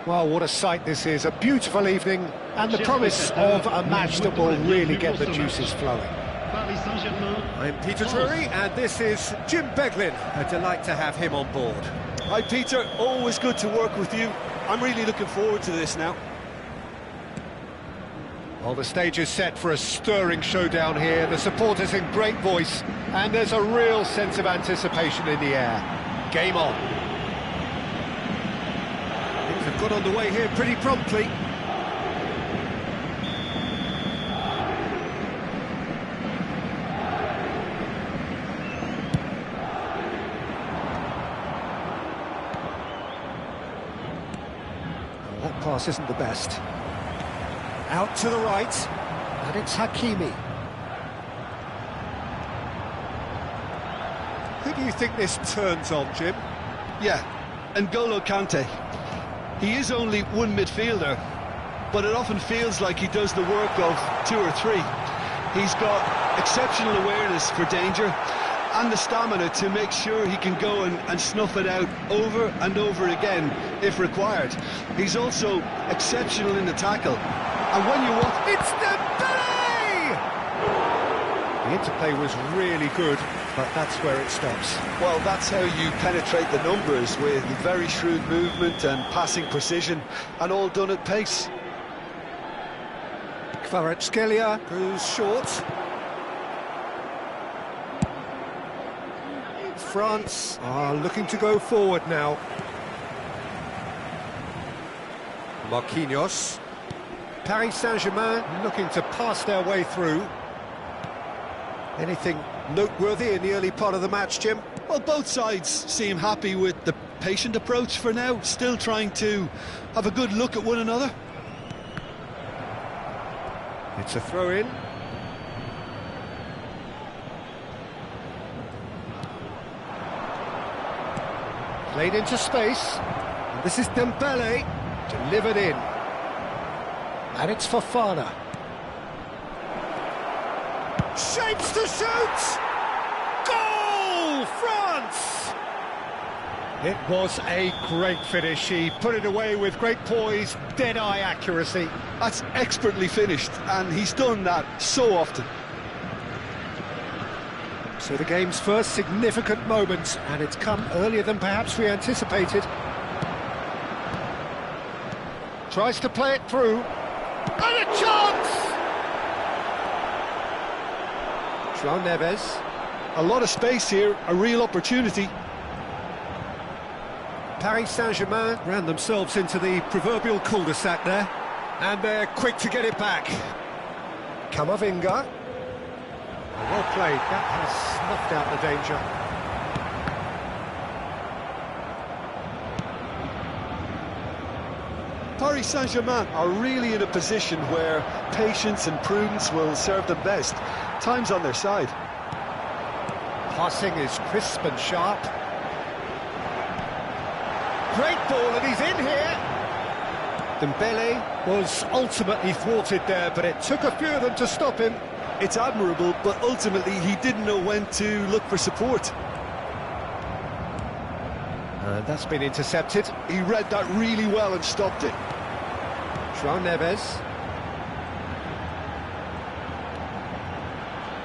Well, what a sight this is, a beautiful evening, and the promise of a match that will really get the juices flowing. I'm Peter Drury, and this is Jim Beglin. A delight to have him on board. Hi Peter, always good to work with you. I'm really looking forward to this now. Well, the stage is set for a stirring showdown here. The supporters in great voice, and there's a real sense of anticipation in the air. Game on. Things have got underway here pretty promptly. Well, that pass isn't the best. Out to the right, and it's Hakimi. Who do you think this turns on, Jim? Yeah, N'Golo Kante. He is only one midfielder, but it often feels like he does the work of two or three. He's got exceptional awareness for danger and the stamina to make sure he can go and snuff it out over and over again if required. He's also exceptional in the tackle. And when you watch... It's Dembele! The interplay was really good, but that's where it stops. Well, that's how you penetrate the numbers, with very shrewd movement and passing precision, and all done at pace. Kvaratskhelia goes short. France are looking to go forward now. Marquinhos. Paris Saint-Germain looking to pass their way through. Anything noteworthy in the early part of the match, Jim? Well, both sides seem happy with the patient approach for now, still trying to have a good look at one another. It's a throw-in. Played into space. And this is Dembele, delivered in. And it's Fofana. Shapes to shoot! Goal! France! It was a great finish. He put it away with great poise, dead-eye accuracy. That's expertly finished, and he's done that so often. So the game's first significant moment, and it's come earlier than perhaps we anticipated. Tries to play it through. And a chance! João Neves. A lot of space here, a real opportunity. Paris Saint-Germain ran themselves into the proverbial cul-de-sac there, and they're quick to get it back. Camavinga. Well played, that has snuffed out the danger. Paris Saint-Germain are really in a position where patience and prudence will serve them best. Time's on their side. Passing is crisp and sharp. Great ball, and he's in here. Dembele was ultimately thwarted there, but it took a few of them to stop him. It's admirable, but ultimately he didn't know when to look for support. And that's been intercepted. He read that really well and stopped it. João Neves.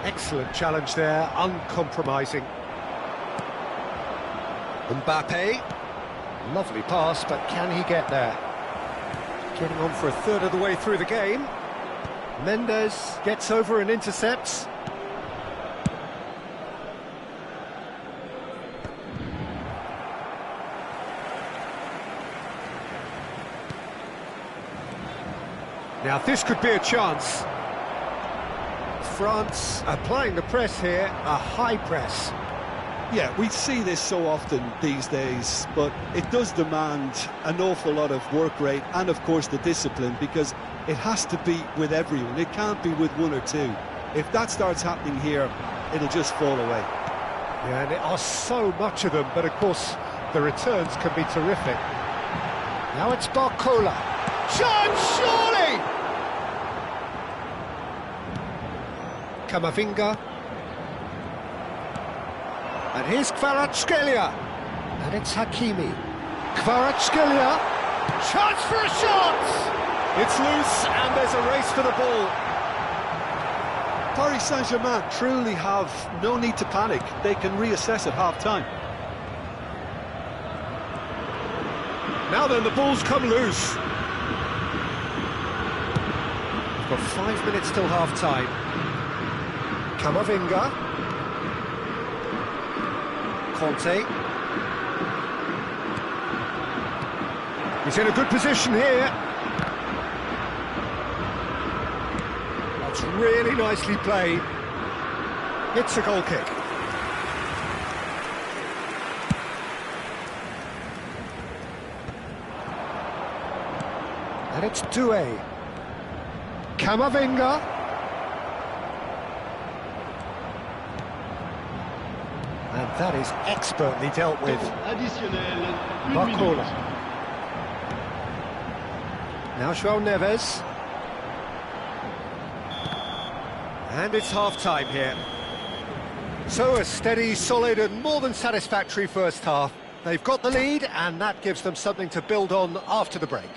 Excellent challenge there, uncompromising. Mbappe. Lovely pass, but can he get there? Getting on for a third of the way through the game. Mendes gets over and intercepts. Now this could be a chance. France applying the press here, a high press. Yeah, we see this so often these days, but it does demand an awful lot of work rate and, of course, the discipline, because it has to be with everyone. It can't be with one or two. If that starts happening here, it'll just fall away. Yeah, and there are so much of them, but of course, the returns can be terrific. Now it's Barcola. Chance, surely! Camavinga. And here's Kvaratskhelia. And it's Hakimi. Kvaratskhelia. Chance for a shot! It's loose and there's a race for the ball. Paris Saint-Germain truly have no need to panic. They can reassess at half-time. Now then, the ball's come loose. We've got 5 minutes till half-time. Camavinga. Conte. He's in a good position here. That's really nicely played. It's a goal kick. And it's Doué. Camavinga. And that is expertly dealt with. Barcola. Now João Neves. And it's half-time here. So a steady, solid and more than satisfactory first half. They've got the lead and that gives them something to build on after the break.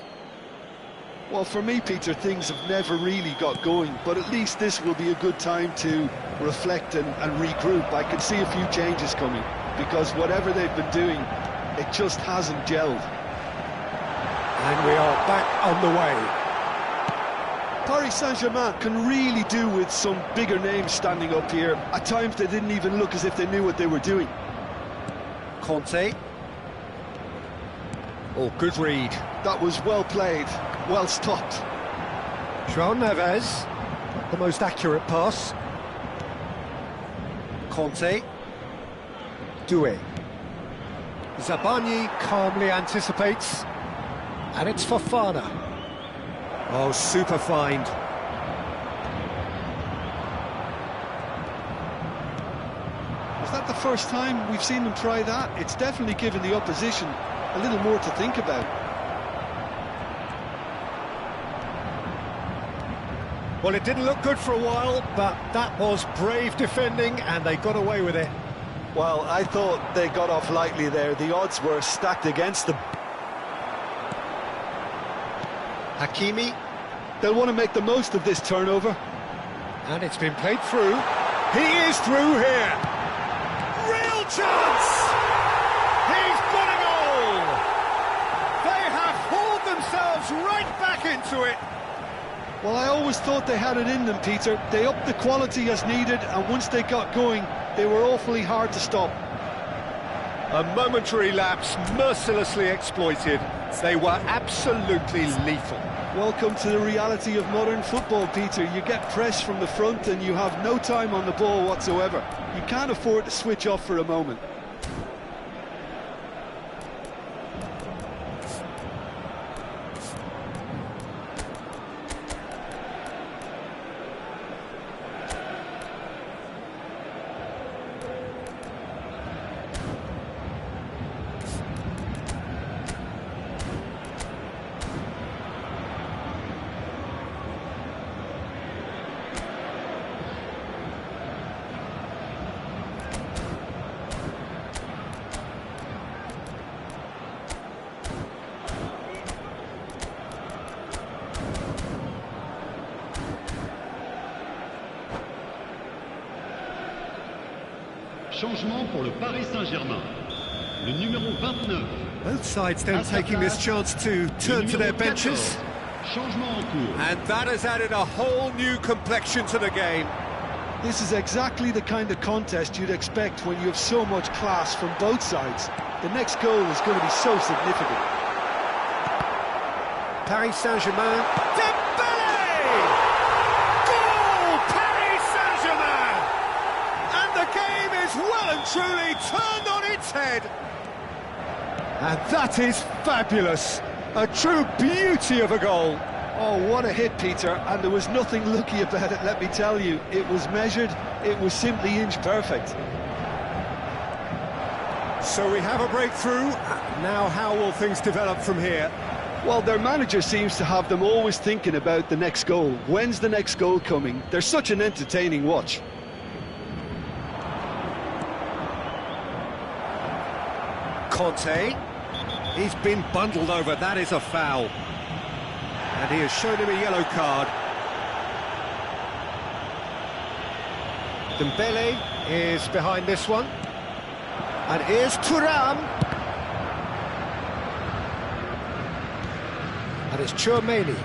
Well, for me, Peter, things have never really got going, but at least this will be a good time to reflect and regroup. I can see a few changes coming, because whatever they've been doing, it just hasn't gelled. And we are back on the way. Paris Saint-Germain can really do with some bigger names standing up here. At times they didn't even look as if they knew what they were doing. Conte. Oh, good read. That was well played, well stopped. João Neves, the most accurate pass. Conte. Doué. Zabani calmly anticipates. And it's Fofana. Oh, super find. Is that the first time we've seen them try that? It's definitely given the opposition a little more to think about. Well, it didn't look good for a while, but that was brave defending and they got away with it. Well, I thought they got off lightly there. The odds were stacked against them. Hakimi. They'll want to make the most of this turnover. And it's been played through. He is through here. Real chance! He's got a goal! They have hauled themselves right back into it. Well, I always thought they had it in them, Peter. They upped the quality as needed, and once they got going, they were awfully hard to stop. A momentary lapse, mercilessly exploited. They were absolutely lethal. Welcome to the reality of modern football, Peter. You get pressed from the front and you have no time on the ball whatsoever. You can't afford to switch off for a moment. Changement pour le Paris Saint-Germain. Le numéro 29. Both sides then taking this chance to turn to their benches. Changement en cours. And that has added a whole new complexion to the game. This is exactly the kind of contest you'd expect when you have so much class from both sides. The next goal is going to be so significant. Paris Saint-Germain. Dembele! Goal! Paris Saint-Germain! And the game is well and truly turned on its head. And that is fabulous. A true beauty of a goal. Oh, what a hit, Peter, and there was nothing lucky about it, let me tell you. It was measured, it was simply inch perfect. So we have a breakthrough. Now how will things develop from here? Well, their manager seems to have them always thinking about the next goal. When's the next goal coming? They're such an entertaining watch. Conte. He's been bundled over, that is a foul. And he has shown him a yellow card. Dembele is behind this one. And here's Thuram. And it's Tchouaméni.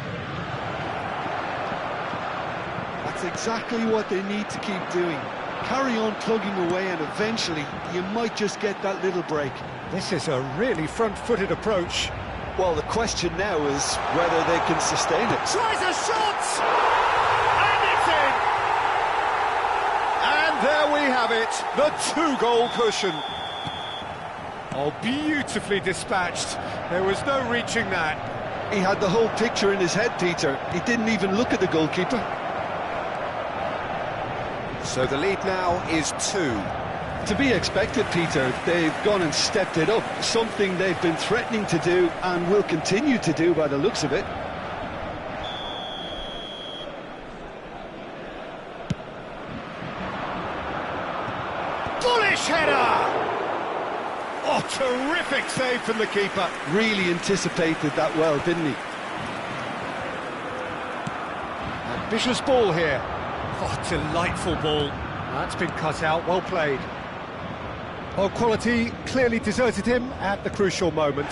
That's exactly what they need to keep doing. Carry on plugging away and eventually you might just get that little break. This is a really front-footed approach. Well, the question now is whether they can sustain it. Tries a shot! And it's in! And there we have it, the two-goal cushion. Oh, beautifully dispatched. There was no reaching that. He had the whole picture in his head, Peter. He didn't even look at the goalkeeper. So the lead now is 2. To be expected, Peter. They've gone and stepped it up, something they've been threatening to do and will continue to do by the looks of it. Bullish header! Oh, terrific save from the keeper. Really anticipated that well, didn't he? Ambitious ball here. Oh, delightful ball. That's been cut out, well played. Well, quality clearly deserted him at the crucial moment.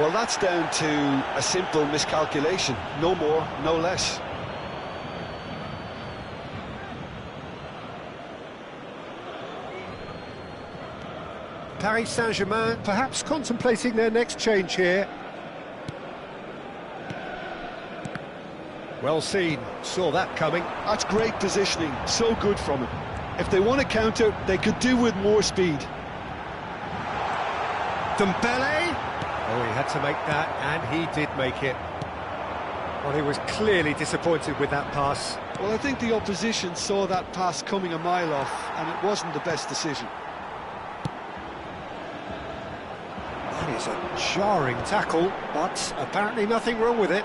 Well, that's down to a simple miscalculation. No more, no less. Paris Saint-Germain perhaps contemplating their next change here. Well seen, saw that coming. That's great positioning, so good from him. If they want to counter, they could do with more speed. Dembele! Oh, he had to make that, and he did make it. Well, he was clearly disappointed with that pass. Well, I think the opposition saw that pass coming a mile off, and it wasn't the best decision. That is a jarring tackle, but apparently nothing wrong with it.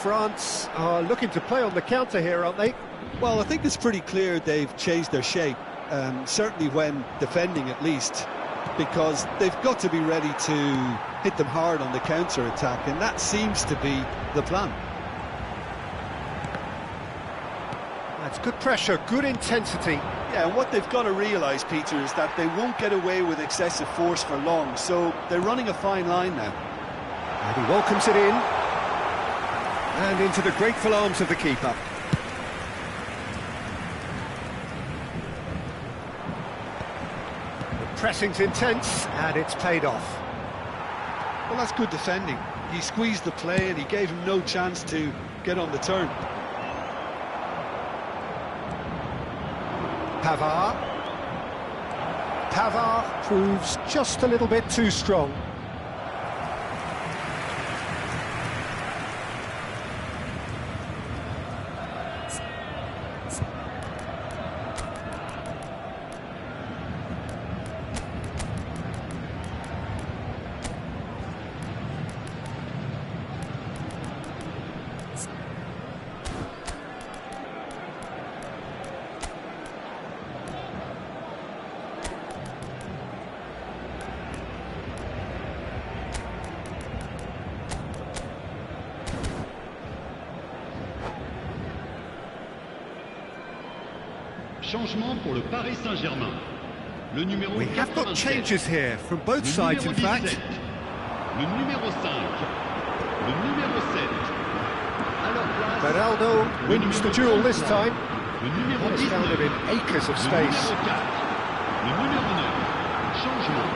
France are looking to play on the counter here, aren't they? Well, I think it's pretty clear they've changed their shape, certainly when defending at least, because they've got to be ready to hit them hard on the counter-attack, and that seems to be the plan. That's good pressure, good intensity. Yeah, and what they've got to realise, Peter, is that they won't get away with excessive force for long, so they're running a fine line now. And he welcomes it in. And into the grateful arms of the keeper. The pressing's intense, and it's paid off. Well, that's good defending. He squeezed the play, and he gave him no chance to get on the turn. Pavard. Pavard proves just a little bit too strong. Changement pour le Paris Saint-Germain. Le numéro We have got 87. changes here from both sides, in fact. Le numéro 5. Le numéro 7. À leur place, Beraldo wins the duel this time. Le numéro He's 19. found him in acres of Le space. numéro 4. Le numéro 9. Changement.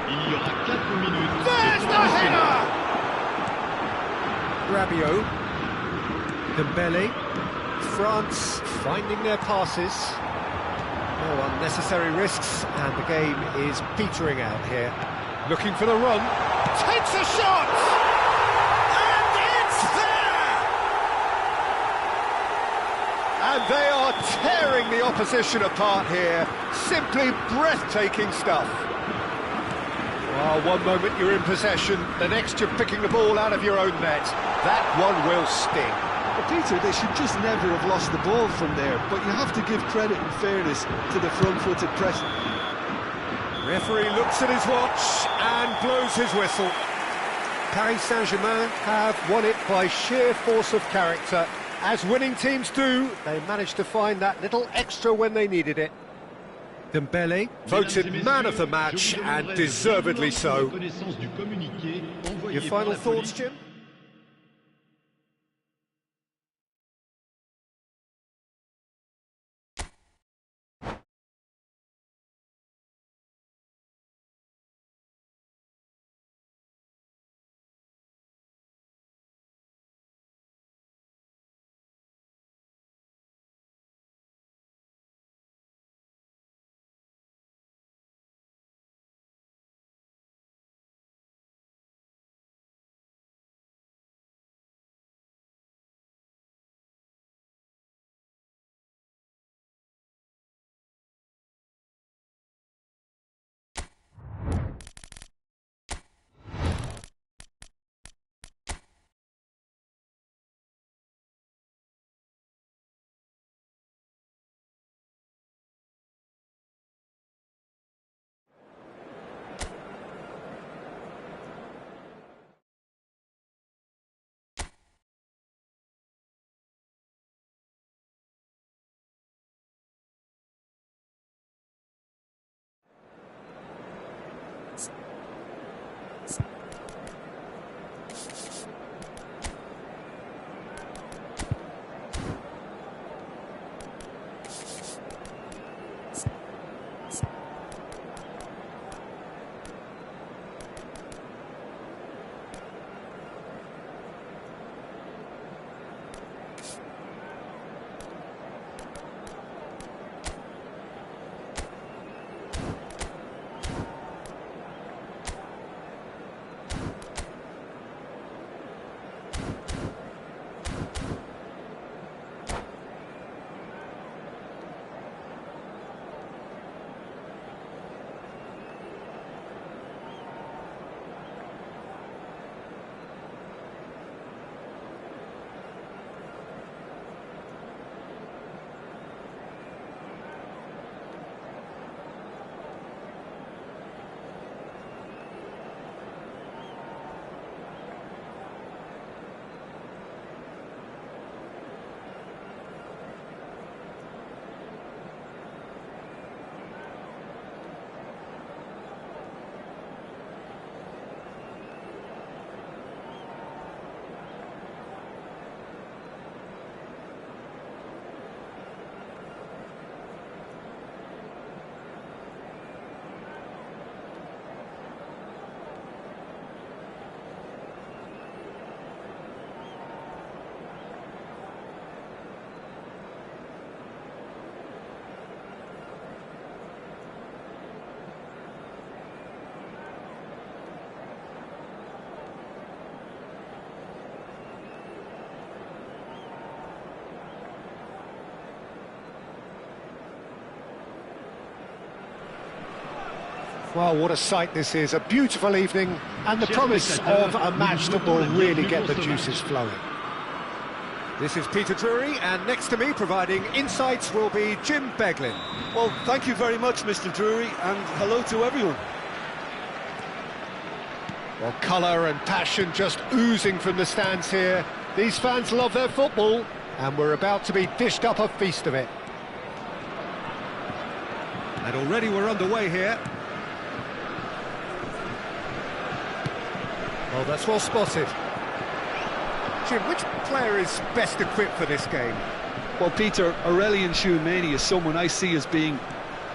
Il y aura 4 minutes. There's the header! Rabiot. Dembele. France finding their passes. No unnecessary risks, and the game is petering out here. Looking for the run. Takes a shot! And it's there! And they are tearing the opposition apart here. Simply breathtaking stuff. Oh, one moment you're in possession, the next you're picking the ball out of your own net. That one will sting. Well, Peter, they should just never have lost the ball from there, but you have to give credit and fairness to the front-footed pressing. Referee looks at his watch and blows his whistle. Paris Saint-Germain have won it by sheer force of character. As winning teams do, they managed to find that little extra when they needed it. Dembele, voted man of the match, and deservedly so. Your final thoughts, Jim? Well, what a sight this is. A beautiful evening and the promise of a match that will really get the juices flowing. This is Peter Drury, and next to me providing insights will be Jim Beglin. Well, thank you very much, Mr. Drury, and hello to everyone. Well, colour and passion just oozing from the stands here. These fans love their football, and we're about to be dished up a feast of it. And already we're underway here. Well, that's well spotted. Jim, which player is best equipped for this game? Well, Peter, Aurelien Tchouameni is someone I see as being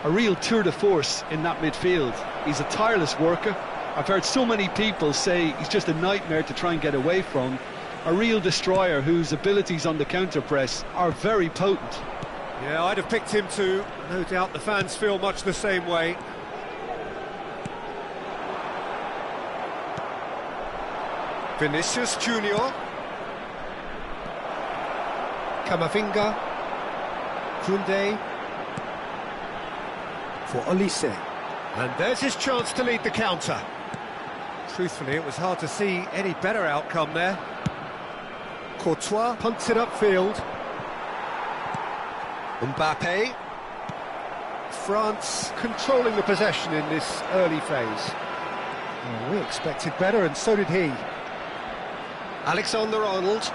a real tour de force in that midfield. He's a tireless worker. I've heard so many people say he's just a nightmare to try and get away from. A real destroyer whose abilities on the counter-press are very potent. Yeah, I'd have picked him too. No doubt the fans feel much the same way. Vinicius Junior. Camavinga. Koundé. For Olise. And there's his chance to lead the counter. Truthfully, it was hard to see any better outcome there. Courtois punts it upfield. Mbappe. France controlling the possession in this early phase. Well, we expected better, and so did he. Alexander-Arnold.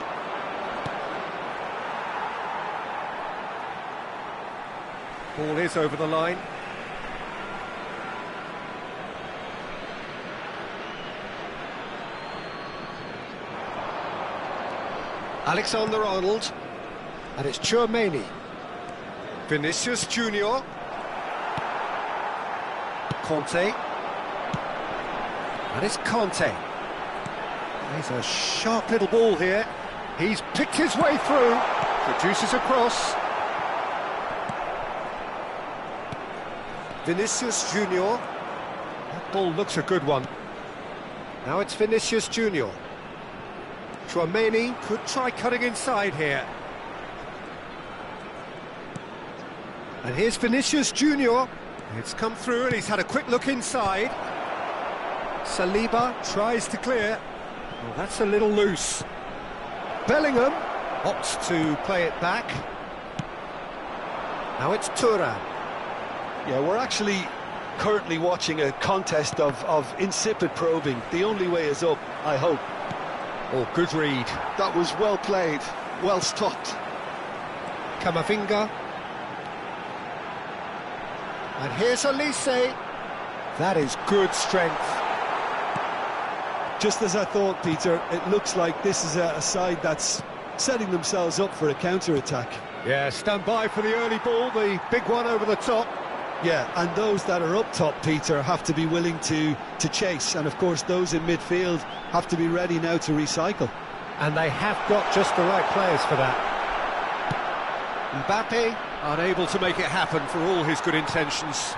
Ball is over the line. Alexander-Arnold. And it's Tchouaméni. Vinicius Junior. Conte. And it's Conte. There's a sharp little ball here. He's picked his way through. Produces a cross. Vinicius Junior. That ball looks a good one. Now it's Vinicius Junior. Tchouaméni could try cutting inside here. And here's Vinicius Junior. It's come through and he's had a quick look inside. Saliba tries to clear. Well, that's a little loose. Bellingham opts to play it back. Now it's Thuram. Yeah, we're actually currently watching a contest of insipid probing. The only way is up, I hope. Oh, good read. That was well played, well stopped. Camavinga. And here's Elise. That is good strength. Just as I thought, Peter, it looks like this is a side that's setting themselves up for a counter-attack. Yeah, stand by for the early ball, the big one over the top. Yeah, and those that are up top, Peter, have to be willing to chase. And, of course, those in midfield have to be ready now to recycle. And they have got just the right players for that. Mbappe, unable to make it happen for all his good intentions.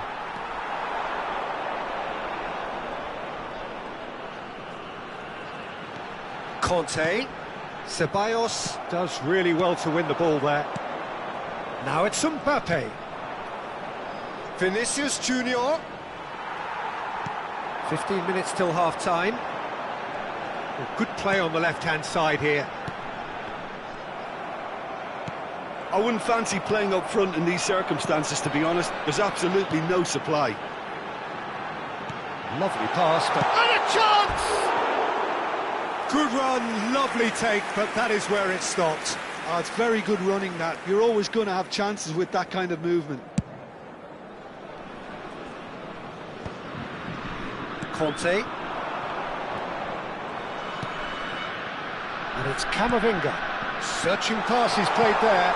Conte. Ceballos does really well to win the ball there. Now it's Mbappe. Vinicius Junior. 15 minutes till half-time. Well, good play on the left-hand side here. I wouldn't fancy playing up front in these circumstances, to be honest. There's absolutely no supply. Lovely pass, but... And a chance! Good run, lovely take, but that is where it stopped. Oh, it's very good running, that. You're always going to have chances with that kind of movement. Conte. And it's Camavinga. Searching pass is played there.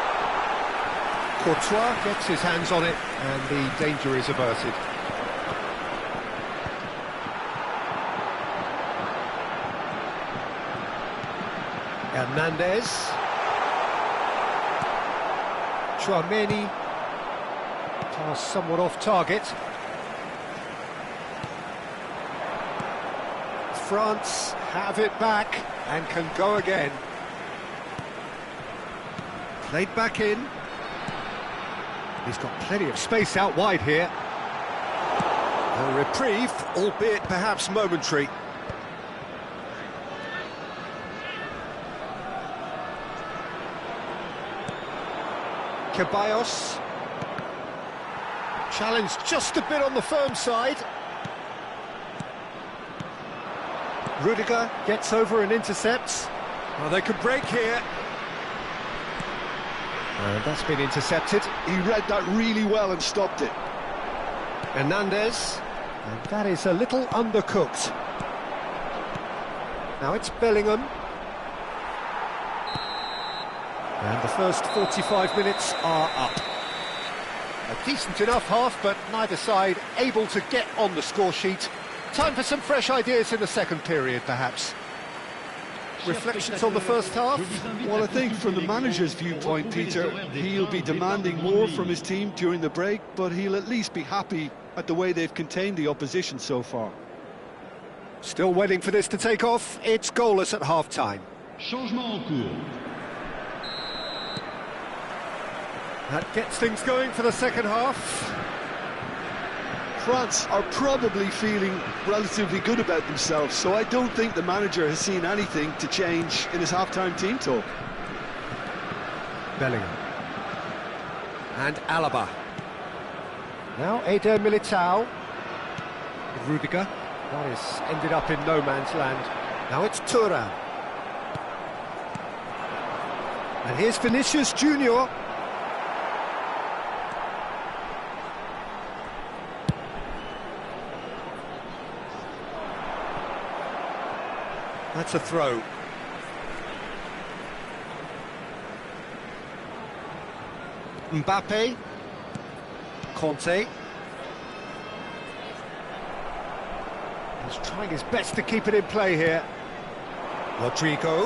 Courtois gets his hands on it, and the danger is averted. Hernandez. Tchouaméni. Pass somewhat off target. France have it back and can go again. Played back in. He's got plenty of space out wide here. A reprieve, albeit perhaps momentary. Ceballos. Challenged just a bit on the firm side. Rudiger gets over and intercepts. Well, they could break here. And that's been intercepted. He read that really well and stopped it. Hernandez. And that is a little undercooked. Now it's Bellingham. And the first 45 minutes are up. A decent enough half, but neither side able to get on the score sheet. Time for some fresh ideas in the second period, perhaps. Reflections on the first half? Well, I think from the manager's viewpoint, Peter, he'll be demanding more from his team during the break, but he'll at least be happy at the way they've contained the opposition so far. Still waiting for this to take off. It's goalless at half-time. Changement en cours. That gets things going for the second half. France are probably feeling relatively good about themselves, so I don't think the manager has seen anything to change in his half-time team talk. Bellingham. And Alaba. Now Eder Militao. Rudiger. That has ended up in no man's land. Now it's Thuram. And here's Vinicius Junior. That's a throw. Mbappe. Conte. He's trying his best to keep it in play here. Rodrigo.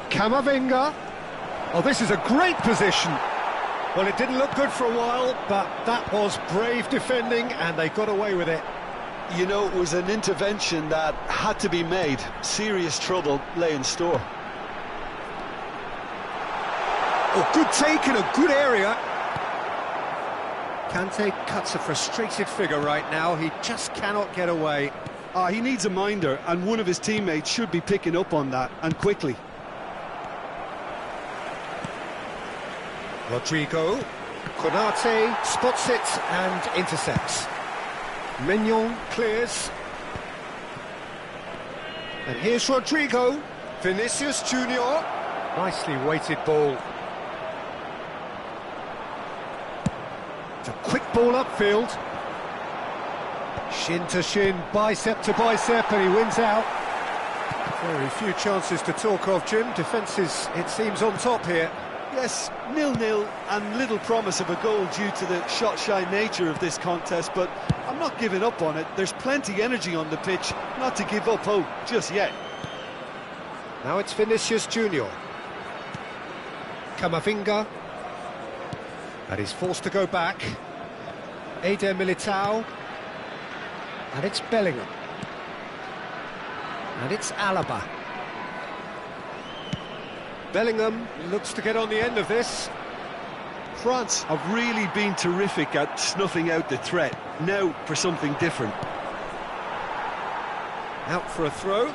Camavinga. Oh, this is a great position. Well, it didn't look good for a while, but that was brave defending, and they got away with it. You know, it was an intervention that had to be made. Serious trouble lay in store. Oh, good take in a good area. Kante cuts a frustrated figure right now. He just cannot get away. He needs a minder, and one of his teammates should be picking up on that, and quickly. Rodrigo. Konate spots it and intercepts. Mignon clears. And here's Rodrigo. Vinicius Junior. Nicely weighted ball. It's a quick ball upfield. Shin to shin, bicep to bicep, and he wins out. Very few chances to talk of, Jim. Defences, it seems, on top here. Yes, 0-0 and little promise of a goal due to the shot-shy nature of this contest, but I'm not giving up on it. There's plenty energy on the pitch, not to give up hope just yet. Now it's Vinicius Junior. Camavinga. And he's forced to go back. Eder Militao. And it's Bellingham. And it's Alaba. Bellingham looks to get on the end of this. France have really been terrific at snuffing out the threat. Now for something different. Out for a throw.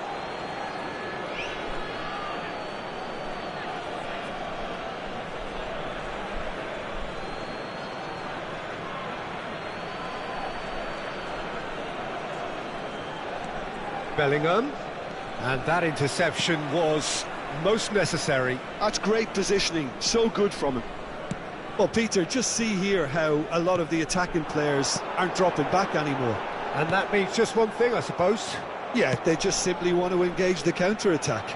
Bellingham. And that interception was most necessary. That's great positioning, so good from him. Well, Peter, just see here how a lot of the attacking players aren't dropping back anymore. And that means just one thing, I suppose. Yeah, they just simply want to engage the counter-attack.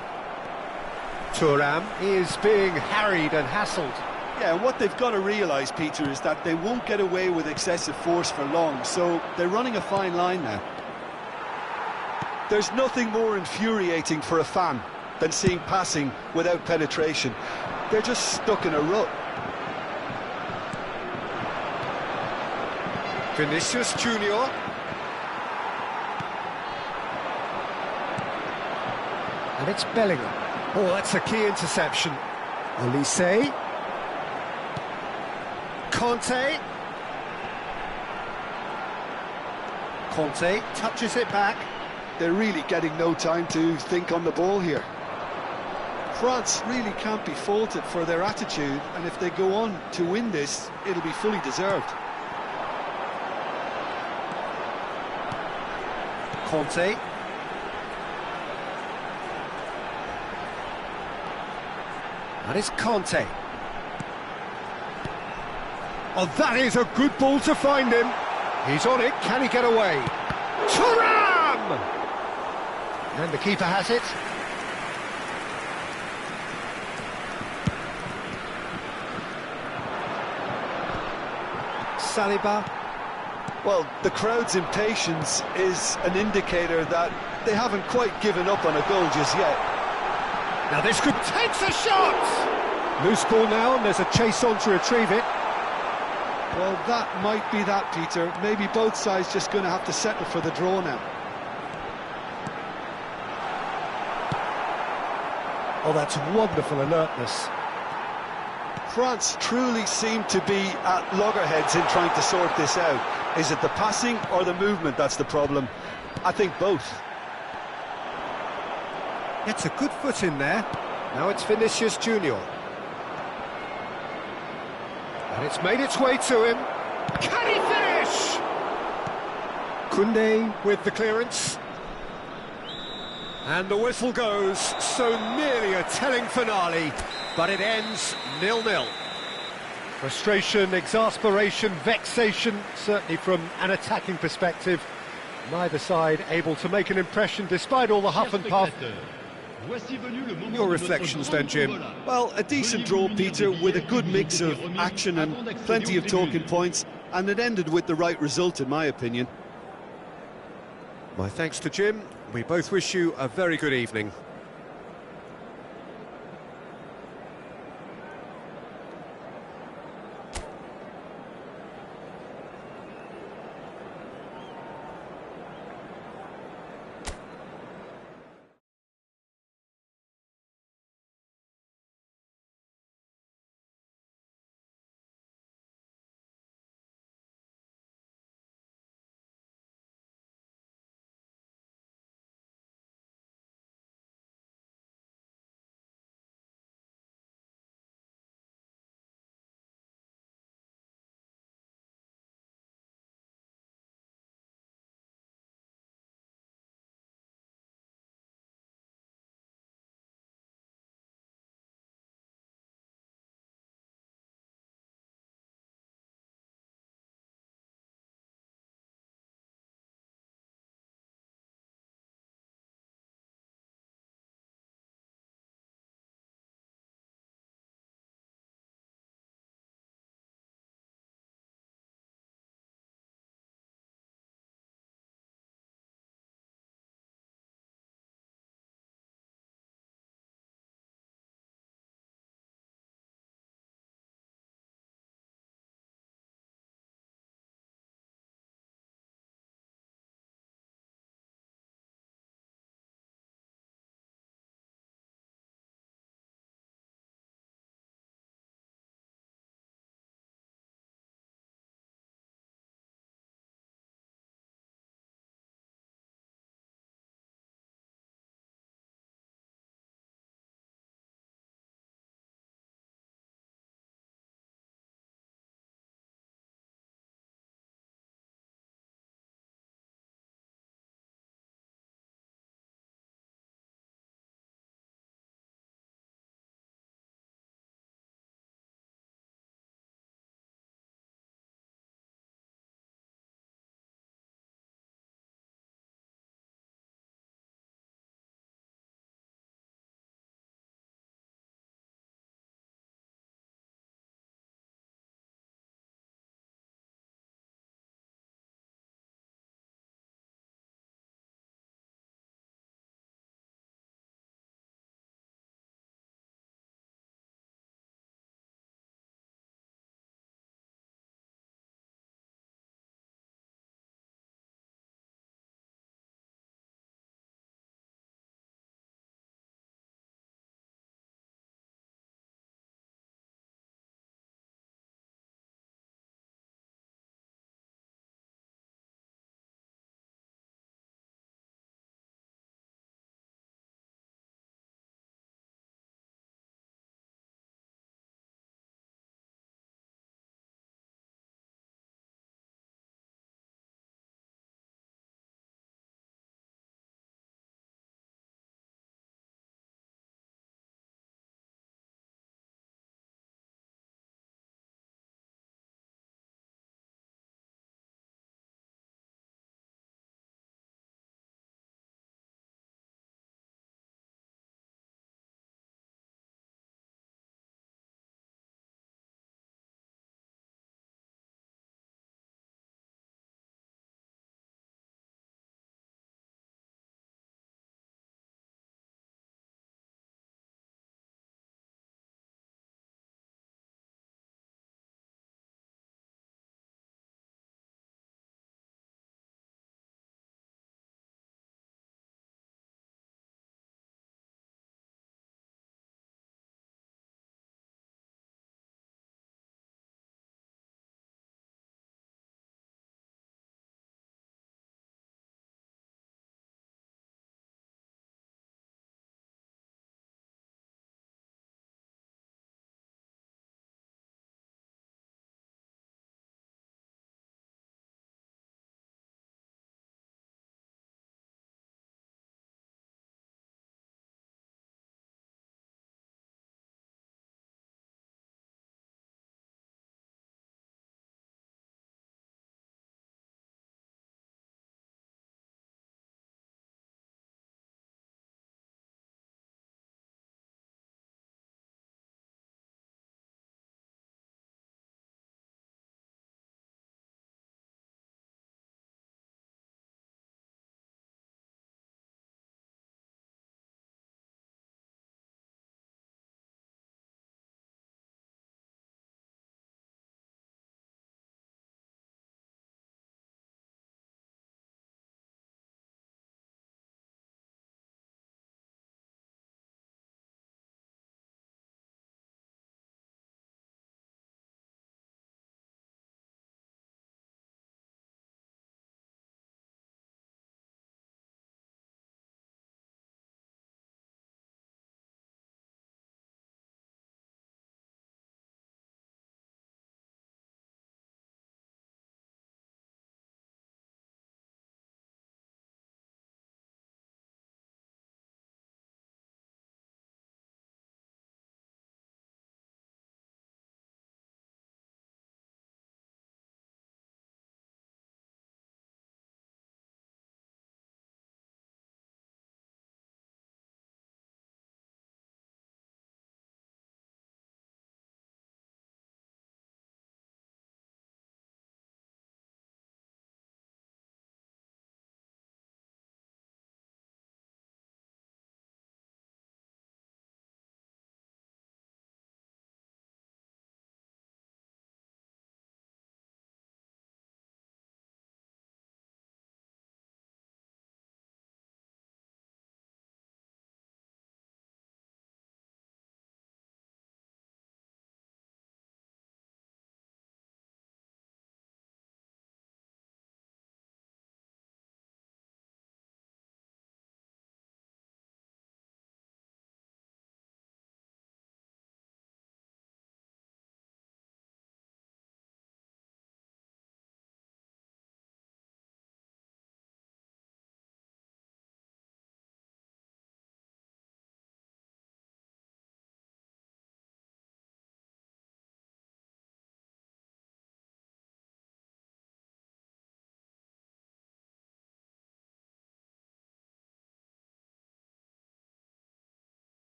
Thuram is being harried and hassled. Yeah, and what they've got to realise, Peter, is that they won't get away with excessive force for long, so they're running a fine line now. There's nothing more infuriating for a fan than seeing passing without penetration. They're just stuck in a rut. Vinicius Junior. And it's Bellingham. Oh, that's a key interception. Olise. Conte. Conte touches it back. They're really getting no time to think on the ball here. France really can't be faulted for their attitude, and if they go on to win this, it'll be fully deserved. Conte. That is Conte. Oh, that is a good ball to find him. He's on it. Can he get away? Thuram! And the keeper has it. Saliba. Well, the crowd's impatience is an indicator that they haven't quite given up on a goal just yet. Now this could take a shot! Loose ball now, and there's a chase on to retrieve it. Well, that might be that, Peter. Maybe both sides just going to have to settle for the draw now. Oh, that's wonderful alertness. France truly seem to be at loggerheads in trying to sort this out. Is it the passing or the movement that's the problem? I think both. Gets a good foot in there. Now it's Vinicius Junior. And it's made its way to him. Can he finish? Koundé with the clearance. And the whistle goes, so nearly a telling finale, but it ends 0-0. Frustration, exasperation, vexation, certainly from an attacking perspective. Neither side able to make an impression despite all the huff and puff. Your reflections then, Jim? Well, a decent draw, Peter, with a good mix of action and plenty of talking points, and it ended with the right result, in my opinion. My thanks to Jim. We both wish you a very good evening.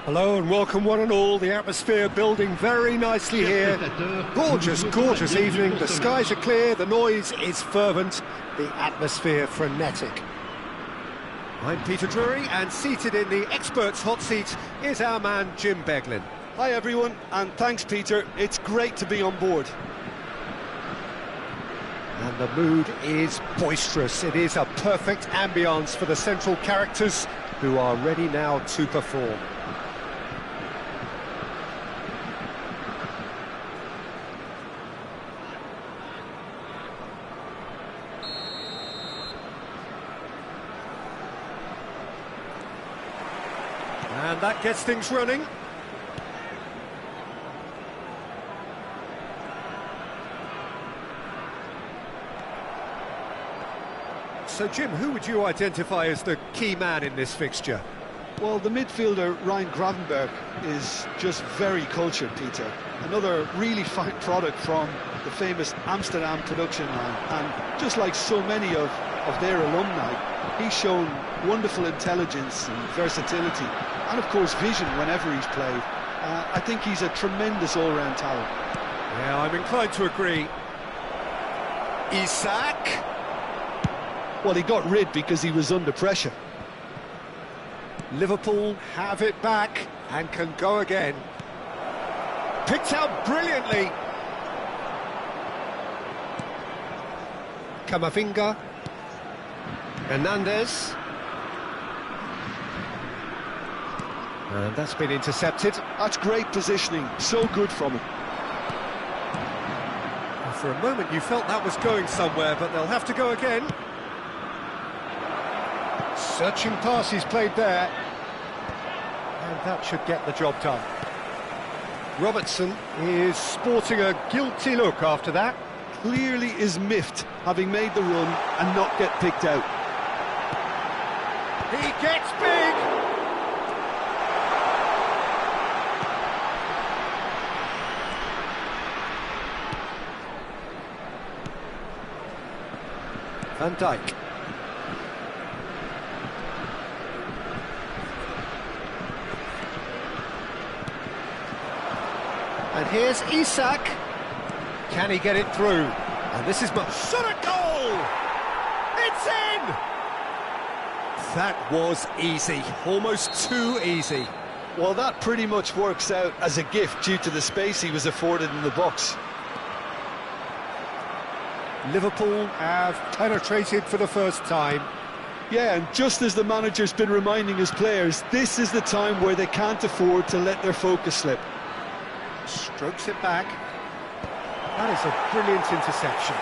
Hello and welcome one and all. The atmosphere building very nicely here. Gorgeous, gorgeous evening. The skies are clear, the noise is fervent, the atmosphere frenetic. I'm Peter Drury, and seated in the experts' hot seat is our man Jim Beglin. Hi everyone, and thanks Peter, it's great to be on board. And the mood is boisterous. It is a perfect ambience for the central characters who are ready now to perform. And that gets things running. So, Jim, who would you identify as the key man in this fixture? Well, the midfielder Ryan Gravenberch is just very cultured, Peter. Another really fine product from the famous Amsterdam production line. And just like so many of their alumni, he's shown wonderful intelligence and versatility. And, of course, vision whenever he's played. I think he's a tremendous all-round talent. Yeah, I'm inclined to agree. Isak. Well, he got rid because he was under pressure. Liverpool have it back and can go again. Picked out brilliantly. Camavinga. Hernandez. And that's been intercepted. That's great positioning, so good from him. For a moment you felt that was going somewhere, but they'll have to go again. Searching pass he's played there. And that should get the job done. Robertson is sporting a guilty look after that. Clearly is miffed, having made the run and not get picked out. He gets big! Van Dijk. And here's Isak. Can he get it through? And this is much. Shot a goal! It's in! That was easy, almost too easy. Well, that pretty much works out as a gift due to the space he was afforded in the box. Liverpool have penetrated for the first time. Yeah, and just as the manager's been reminding his players, this is the time where they can't afford to let their focus slip. Strokes it back. That is a brilliant interception.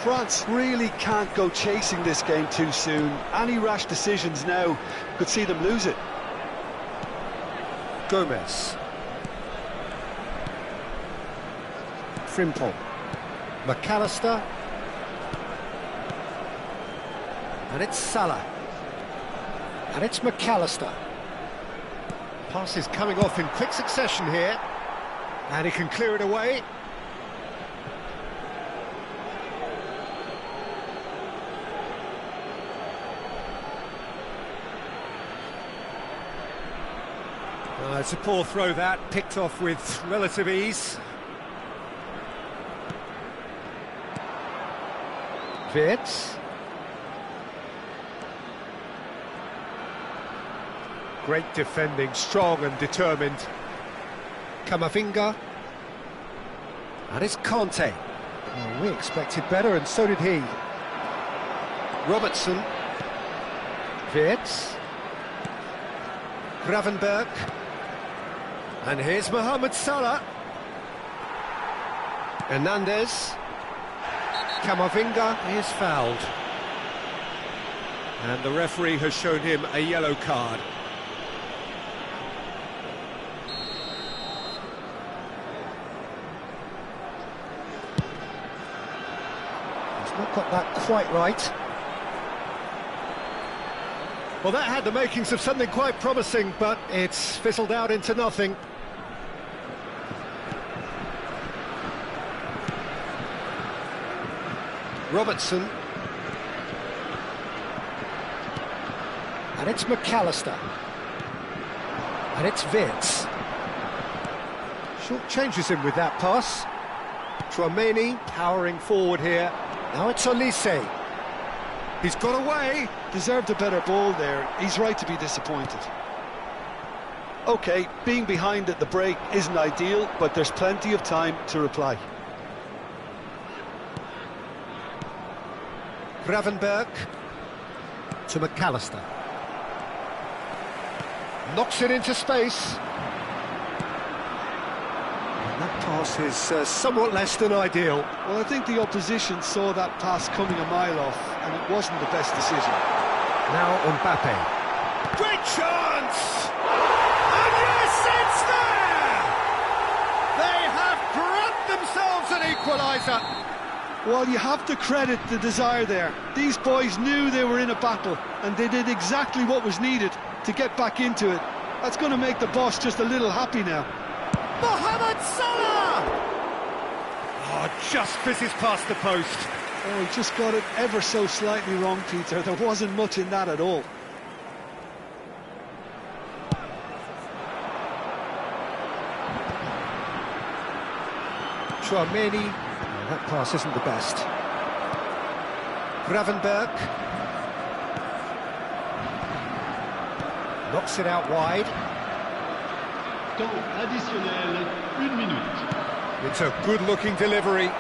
France really can't go chasing this game too soon. Any rash decisions now could see them lose it. Gomez. Frimpong. McAllister. And it's Salah. And it's McAllister. Pass is coming off in quick succession here. And he can clear it away. It's a poor throw that, picked off with relative ease. Wirtz. Great defending, strong and determined. Camavinga. And it's Conte. Well, we expected better, and so did he. Robertson. Wirtz. Gravenberch. And here's Mohamed Salah. Hernandez. Camavinga is fouled. And the referee has shown him a yellow card. He's not got that quite right. Well, that had the makings of something quite promising, but it's fizzled out into nothing. Robertson. And it's McAllister. And it's Wirtz. Short changes him with that pass. Tchouaméni powering forward here. Now it's Olise. He's got away. Deserved a better ball there. He's right to be disappointed. OK, being behind at the break isn't ideal, but there's plenty of time to reply. Gravenberg to McAllister. Knocks it into space. And that pass is somewhat less than ideal. Well, I think the opposition saw that pass coming a mile off, and it wasn't the best decision. Now Mbappe. Great chance! And yes, it's there! They have grabbed themselves an equaliser. Well, you have to credit the desire there. These boys knew they were in a battle, and they did exactly what was needed to get back into it. That's going to make the boss just a little happy now. Mohamed Salah! Oh, just fizzes past the post. Oh, he just got it ever so slightly wrong, Peter. There wasn't much in that at all. Tchouaméni. That pass isn't the best. Gravenberg. Knocks it out wide. Temps additionnel, 1 minute. It's a good-looking delivery.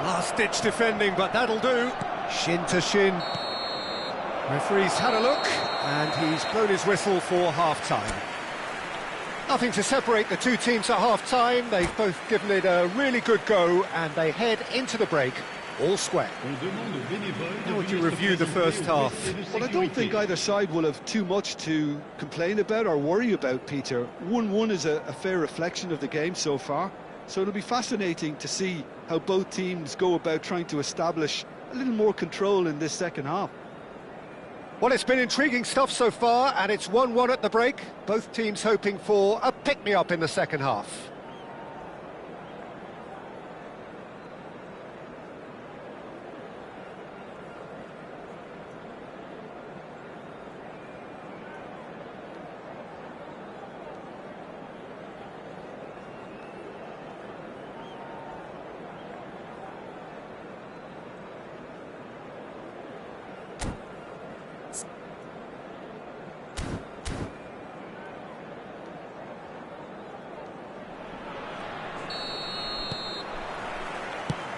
Last-ditch defending, but that'll do. Shin to shin. Referee's had a look, and he's blown his whistle for half-time. Nothing to separate the two teams at half-time. They've both given it a really good go, and they head into the break all square. How would you review the first half? Well, I don't think either side will have too much to complain about or worry about, Peter. 1-1 is a fair reflection of the game so far, so it'll be fascinating to see how both teams go about trying to establish a little more control in this second half. Well, it's been intriguing stuff so far, and it's 1-1 at the break. Both teams hoping for a pick-me-up in the second half.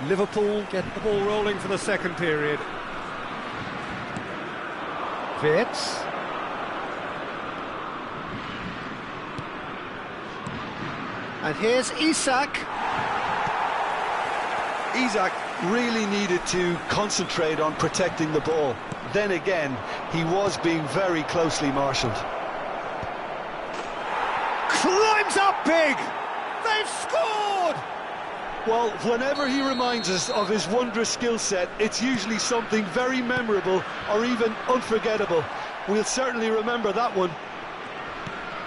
Liverpool get the ball rolling for the second period. Wirtz. And here's Isak. Isak really needed to concentrate on protecting the ball. Then again, he was being very closely marshalled. Climbs up big! They've scored! Well, whenever he reminds us of his wondrous skill set, it's usually something very memorable or even unforgettable. We'll certainly remember that one.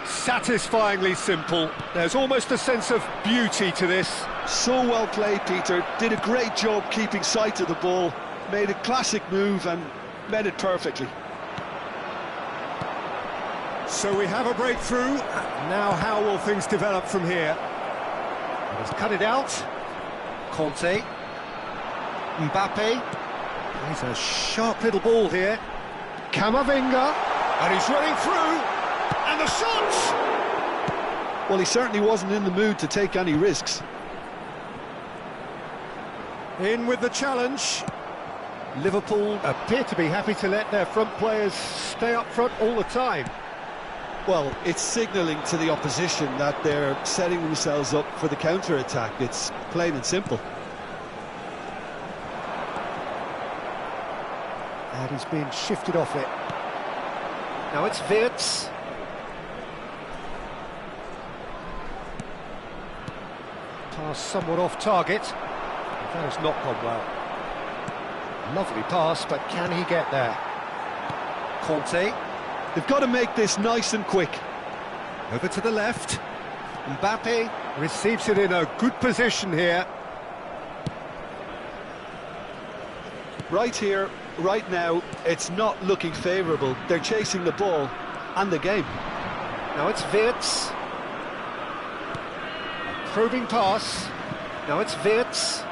Satisfyingly simple. There's almost a sense of beauty to this. So well played, Peter. Did a great job keeping sight of the ball. Made a classic move and met it perfectly. So we have a breakthrough. Now how will things develop from here? He's cut it out. Conte. Mbappe. He's a sharp little ball here. Camavinga. And he's running through. And the shot! Well, he certainly wasn't in the mood to take any risks. In with the challenge. Liverpool appear to be happy to let their front players stay up front all the time. Well, it's signalling to the opposition that they're setting themselves up for the counter-attack. It's plain and simple. And he's been shifted off it. Now it's Wirtz. Pass somewhat off target. That has not gone well. Lovely pass, but can he get there? Conte. They've got to make this nice and quick. Over to the left. Mbappe receives it in a good position here. Right here, right now, it's not looking favourable. They're chasing the ball and the game. Now it's Wirtz. A probing pass. Now it's Wirtz.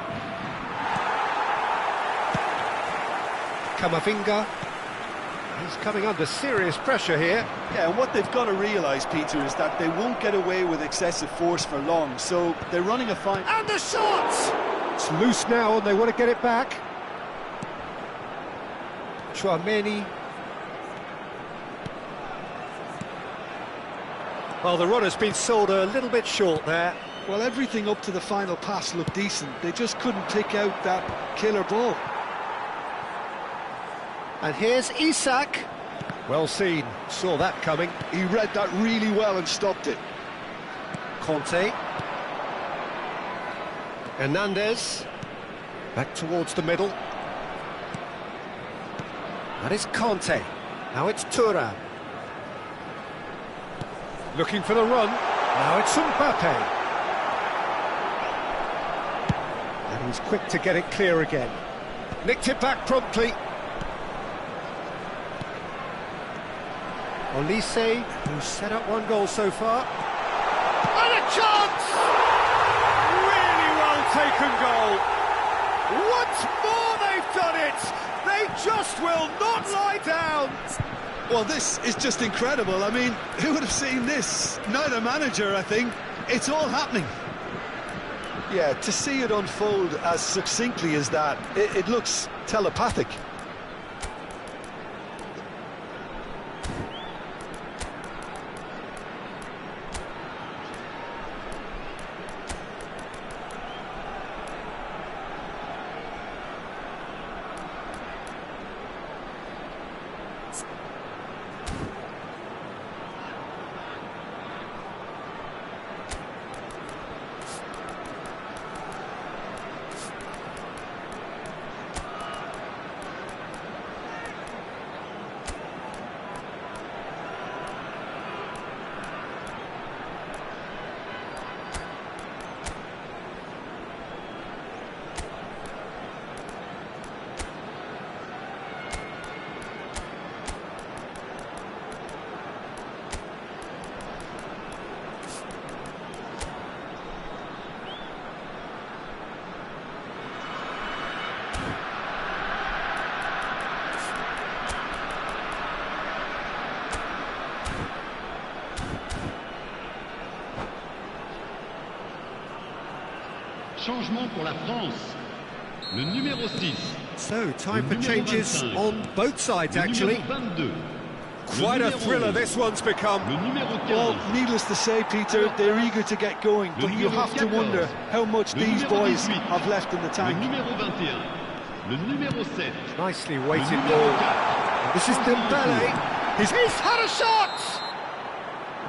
Kamavinga. He's coming under serious pressure here. Yeah, and what they've got to realise, Peter, is that they won't get away with excessive force for long, so they're running a fine... And the shot! It's loose now and they want to get it back. Chouameni. Well, the run has been sold a little bit short there. Well, everything up to the final pass looked decent. They just couldn't pick out that killer ball. And here's Isak. Well seen, saw that coming. He read that really well and stopped it. Conte. Hernandez. Back towards the middle. That is Conte. Now it's Thuram. Looking for the run. Now it's Mbappe. And he's quick to get it clear again. Nicked it back promptly. Olise, who's set up one goal so far. And a chance! Really well taken goal. Once more they've done it! They just will not lie down! Well, this is just incredible. I mean, who would have seen this? Neither manager, I think. It's all happening. Yeah, to see it unfold as succinctly as that, it looks telepathic. Changement pour la France. Le numéro 6. So, time for changes on both sides, actually. Quite a thriller this one's become. Well, needless to say, Peter, they're eager to get going, but you have to wonder how much these boys have left in the tank. Nicely weighted ball. This is Dembele. He's had a shot!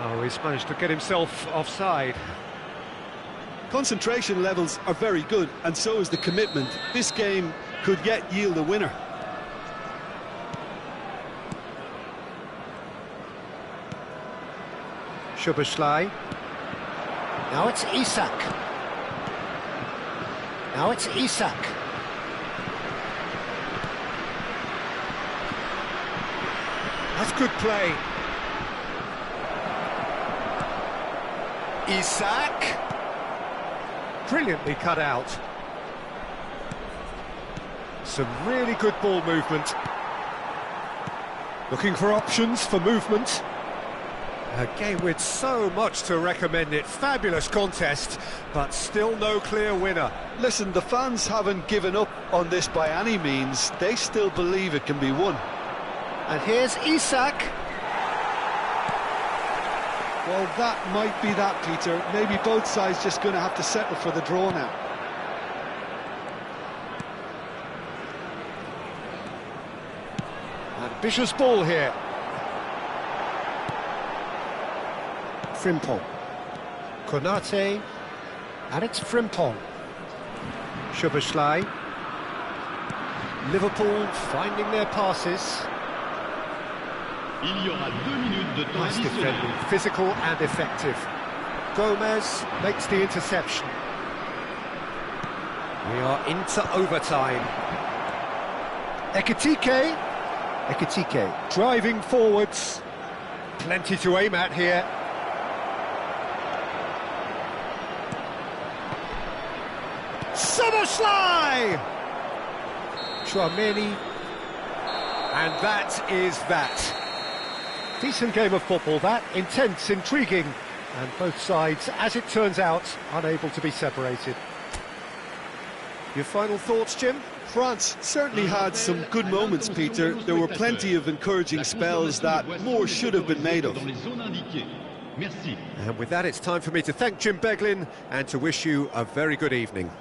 Oh, he's managed to get himself offside. Concentration levels are very good, and so is the commitment. This game could yet yield a winner. Szoboszlai. Now it's Isak. Now it's Isak. That's good play. Isak. Brilliantly cut out. Some really good ball movement. Looking for options for movement. A game with so much to recommend it. Fabulous contest, but still no clear winner. Listen, the fans haven't given up on this by any means. They still believe it can be won. And here's Isak. Well, that might be that, Peter. Maybe both sides just going to have to settle for the draw now. Ambitious ball here. Frimpong. Konate. And it's Frimpong. Szoboszlai. Liverpool finding their passes. Il y aura 2 minutes de temps Nice additionnel. defending, physical and effective. Gomez makes the interception. We are into overtime. Ekitike driving forwards. Plenty to aim at here. Soboslai! Chouameni. And that is that. Decent game of football, that. Intense, intriguing. And both sides, as it turns out, unable to be separated. Your final thoughts, Jim? France certainly had some good moments, Peter. There were plenty of encouraging spells that more should have been made of. And with that, it's time for me to thank Jim Beglin and to wish you a very good evening.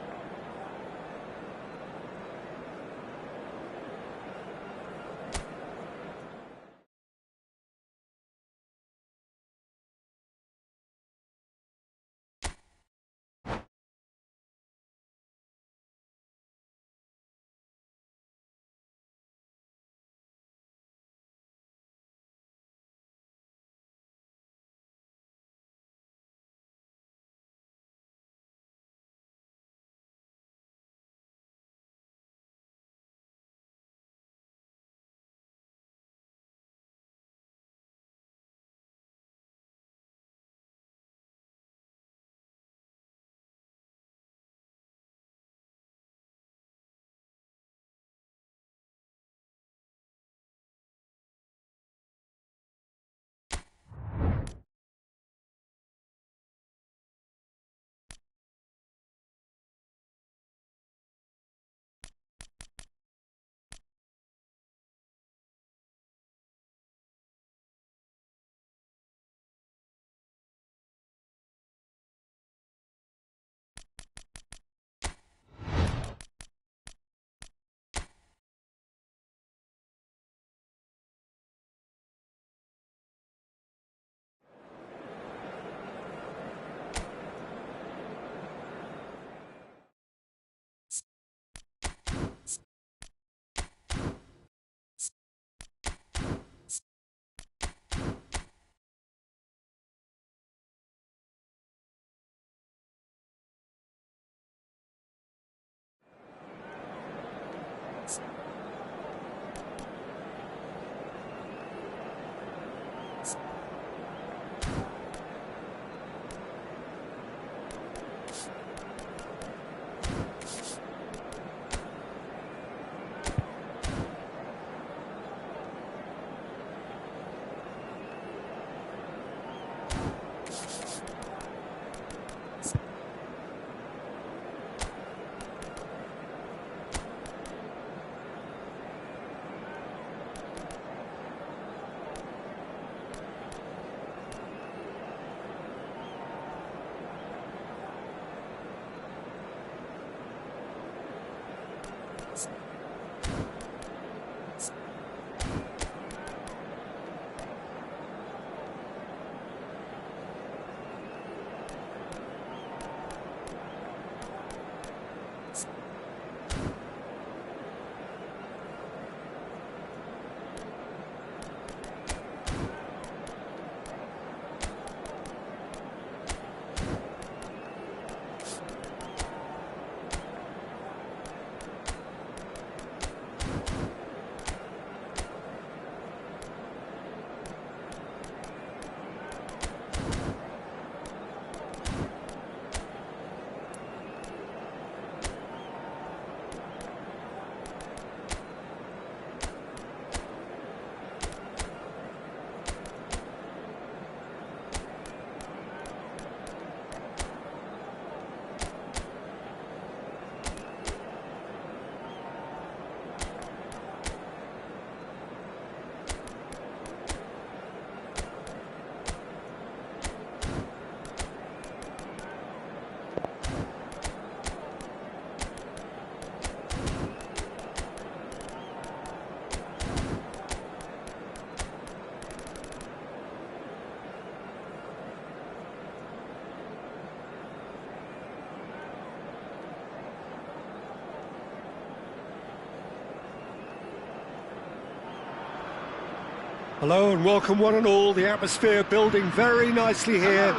Hello and welcome one and all. The atmosphere building very nicely here.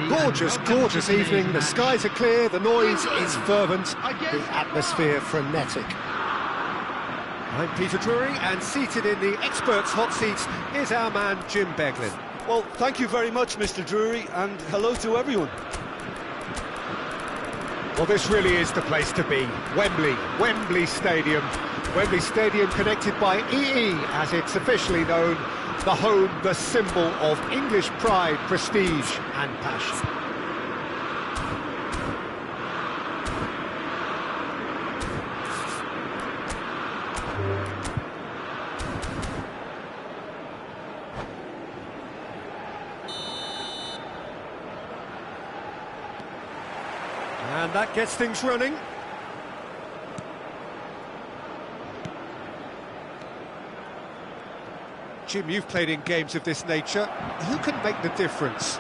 Gorgeous, gorgeous evening. The skies are clear, the noise is fervent, the atmosphere frenetic. I'm Peter Drury, and seated in the experts' hot seats is our man Jim Beglin. Well, thank you very much, Mr. Drury, and hello to everyone. Well, this really is the place to be. Wembley Stadium. Wembley Stadium connected by EE, as it's officially known, the home, the symbol of English pride, prestige and passion. And that gets things running. Jim, you've played in games of this nature. Who can make the difference?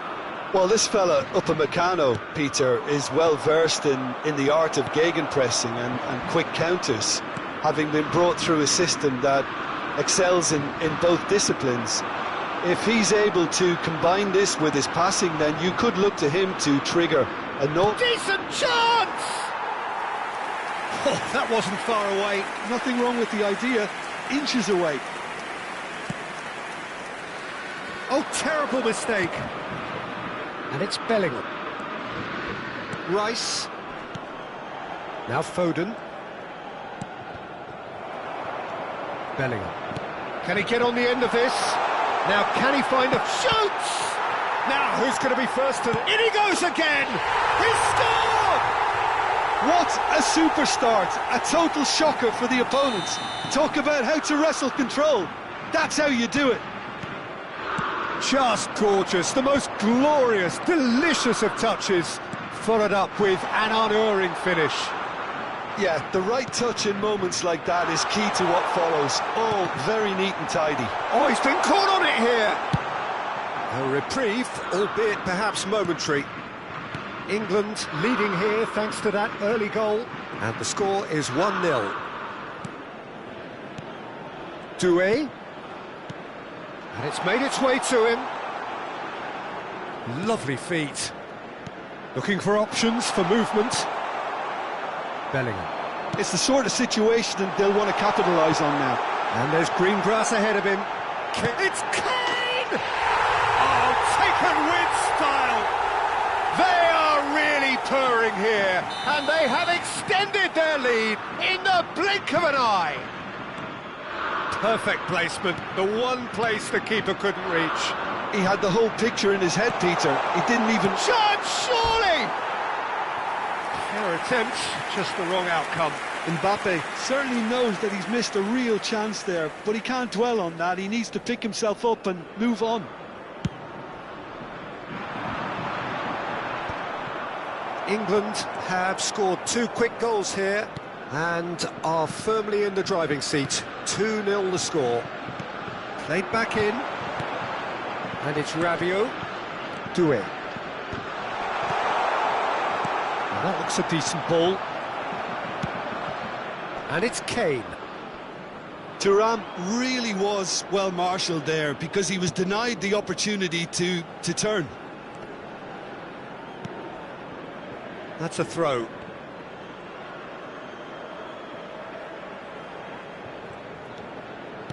Well, this fella, Upamecano, Peter, is well versed in the art of gegenpressing and quick counters, having been brought through a system that excels in both disciplines. If he's able to combine this with his passing, then you could look to him to trigger a decent chance! Oh, that wasn't far away. Nothing wrong with the idea, inches away. Oh, terrible mistake. And it's Bellingham. Rice. Now Foden. Bellingham. Can he get on the end of this? Now, can he find a... Shoots! Now, who's going to be first to... In he goes again! He scored! What a super start! A total shocker for the opponents. Talk about how to wrestle control. That's how you do it. Just gorgeous, the most glorious, delicious of touches, followed up with an unerring finish. Yeah, the right touch in moments like that is key to what follows. All very neat and tidy. Oh, he's been caught on it here! A reprieve, albeit perhaps momentary. England leading here thanks to that early goal, and the score is 1-0. Doué. And it's made its way to him. Lovely feet. Looking for options for movement. Bellingham. It's the sort of situation that they'll want to capitalise on now. And there's green grass ahead of him. It's Kane! Oh, taken with style. They are really purring here, and they have extended their lead in the blink of an eye. Perfect placement, the one place the keeper couldn't reach. He had the whole picture in his head, Peter. He didn't even... Shot, surely! Fair attempt, just the wrong outcome. Mbappe certainly knows that he's missed a real chance there, but he can't dwell on that. He needs to pick himself up and move on. England have scored 2 quick goals here and are firmly in the driving seat. 2-0 the score. Played back in. And it's Rabiot. Doué. Now that looks a decent ball. And it's Kane. Thuram really was well marshalled there because he was denied the opportunity to turn. That's a throw.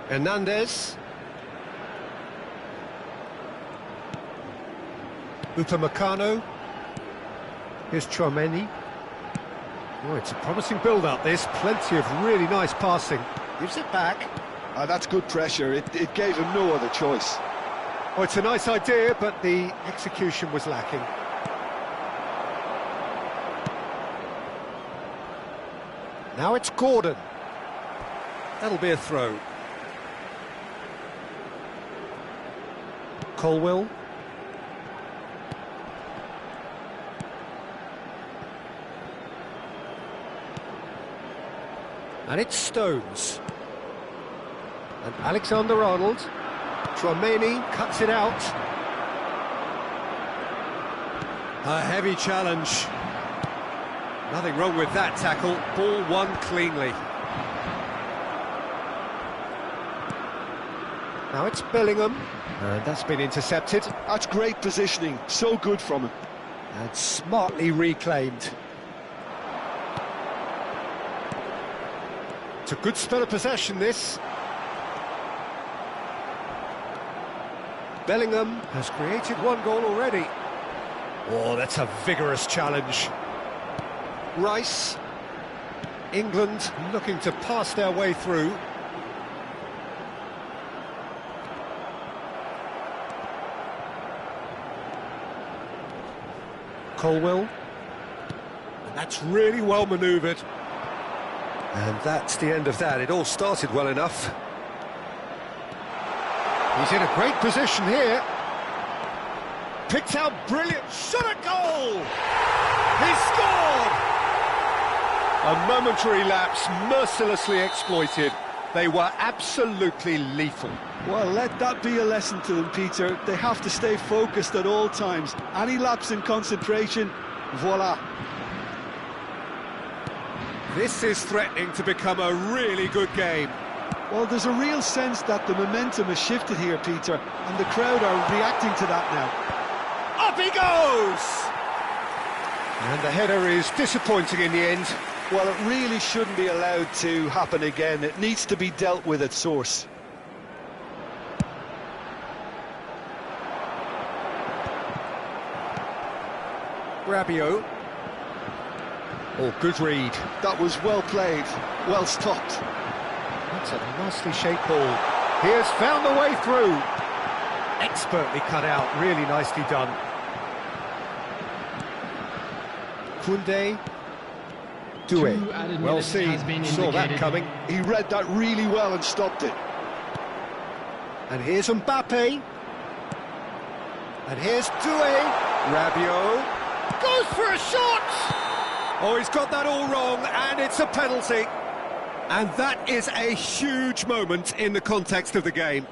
Hernandez. Upamecano. Here's Chouameni. Oh, it's a promising build-up, this. Plenty of really nice passing. Gives it back. That's good pressure. It gave him no other choice. Oh, it's a nice idea, but the execution was lacking. Now it's Gordon. That'll be a throw. Colwill. And it's Stones. And Alexander-Arnold. Chouameni cuts it out. A heavy challenge. Nothing wrong with that tackle. Ball won cleanly. Now it's Bellingham. And that's been intercepted. That's great positioning. So good from him. And smartly reclaimed. It's a good spell of possession, this. Bellingham has created one goal already. Oh, that's a vigorous challenge. Rice. England looking to pass their way through. Colwell. And that's really well manoeuvred. And that's the end of that. It all started well enough. He's in a great position here. Picked out brilliant, shot a goal! He scored! A momentary lapse, mercilessly exploited. They were absolutely lethal. Well, let that be a lesson to them, Peter. They have to stay focused at all times. Any lapse in concentration, voila. This is threatening to become a really good game. Well, there's a real sense that the momentum has shifted here, Peter, and the crowd are reacting to that now. Up he goes! And the header is disappointing in the end. Well, it really shouldn't be allowed to happen again. It needs to be dealt with at source. Rabiot. Oh, good read. That was well played, well stopped. That's a nicely shaped ball. He has found the way through. Expertly cut out, really nicely done. Koundé. Doué. Well seen, saw that coming. He read that really well and stopped it. And here's Mbappe. And here's Doué. Rabiot. Goes for a shot! Oh, he's got that all wrong, and it's a penalty. And that is a huge moment in the context of the game.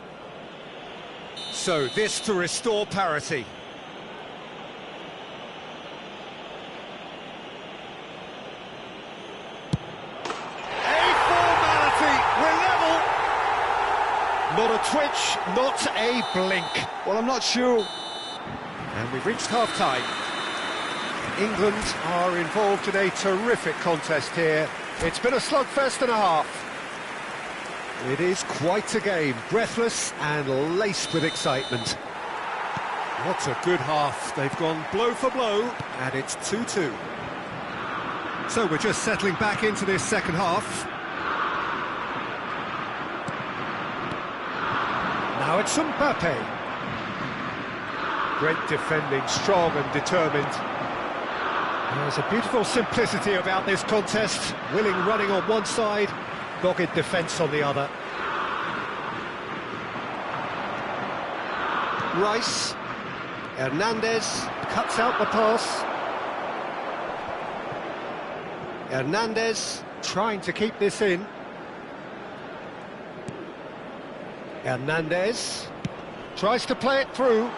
So, this to restore parity. A formality, we're level. Not a twitch, not a blink. Well, I'm not sure. And we've reached half-time. England are involved in a terrific contest here. It's been a slugfest and a half. It is quite a game, breathless and laced with excitement. What a good half. They've gone blow for blow, and it's 2-2. So we're just settling back into this second half. Now it's Mbappe. Great defending, strong and determined. There's a beautiful simplicity about this contest. Willing running on one side, dogged defence on the other. Rice. Hernandez cuts out the pass. Hernandez trying to keep this in. Hernandez tries to play it through.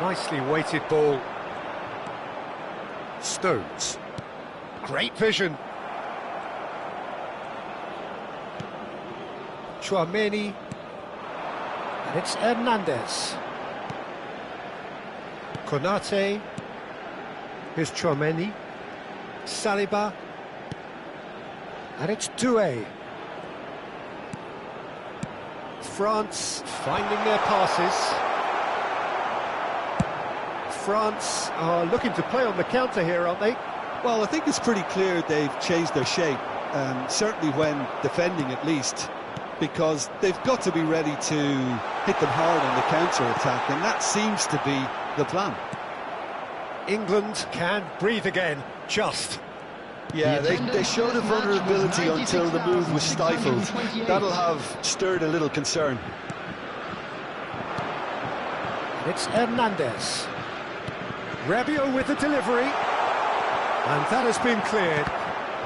Nicely weighted ball. Stones. Great vision. Tchouaméni. And it's Hernandez. Konate. Here's Tchouaméni. Saliba. And it's Doué. France finding their passes. France are looking to play on the counter here, aren't they? Well, I think it's pretty clear they've changed their shape, certainly when defending at least, because they've got to be ready to hit them hard on the counter-attack, and that seems to be the plan. England can breathe again, just. Yeah, they showed a vulnerability until the move was stifled. That'll have stirred a little concern. It's Hernandez. Rabiot with the delivery. And that has been cleared.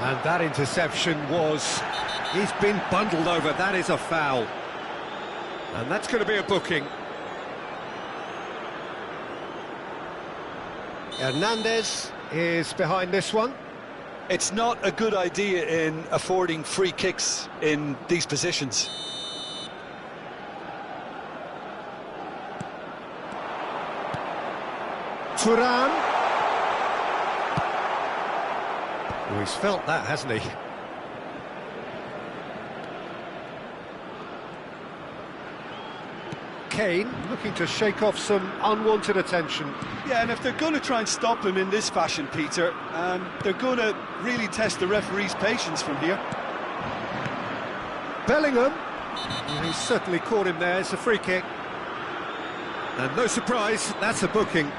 And that interception was... He's been bundled over. That is a foul. And that's going to be a booking. Hernandez is behind this one. It's not a good idea in affording free kicks in these positions. Thuram. Well, he's felt that, hasn't he? Kane looking to shake off some unwanted attention. Yeah, and if they're going to try and stop him in this fashion, Peter, they're going to really test the referee's patience from here. Bellingham, he's certainly caught him there. It's a free kick. And no surprise, that's a booking.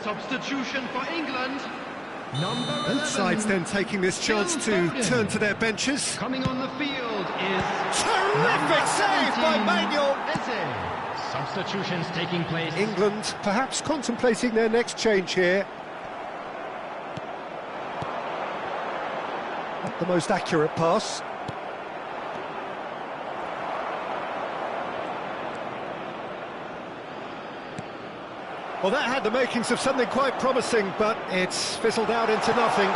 Substitution for England. Number 11. Both sides then taking this chance to turn to their benches. Coming on the field is... Terrific save by Manuel! Substitutions taking place. England perhaps contemplating their next change here. Not the most accurate pass. Well, that had the makings of something quite promising, but it's fizzled out into nothing.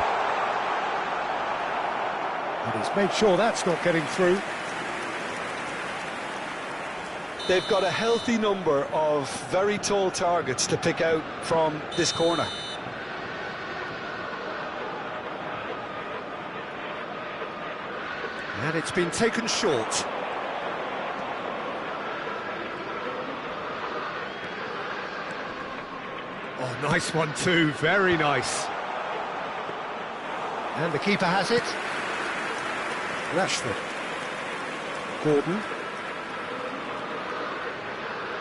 And he's made sure that's not getting through. They've got a healthy number of very tall targets to pick out from this corner. And it's been taken short. Oh, nice one too, very nice. And the keeper has it. Rashford. Gordon.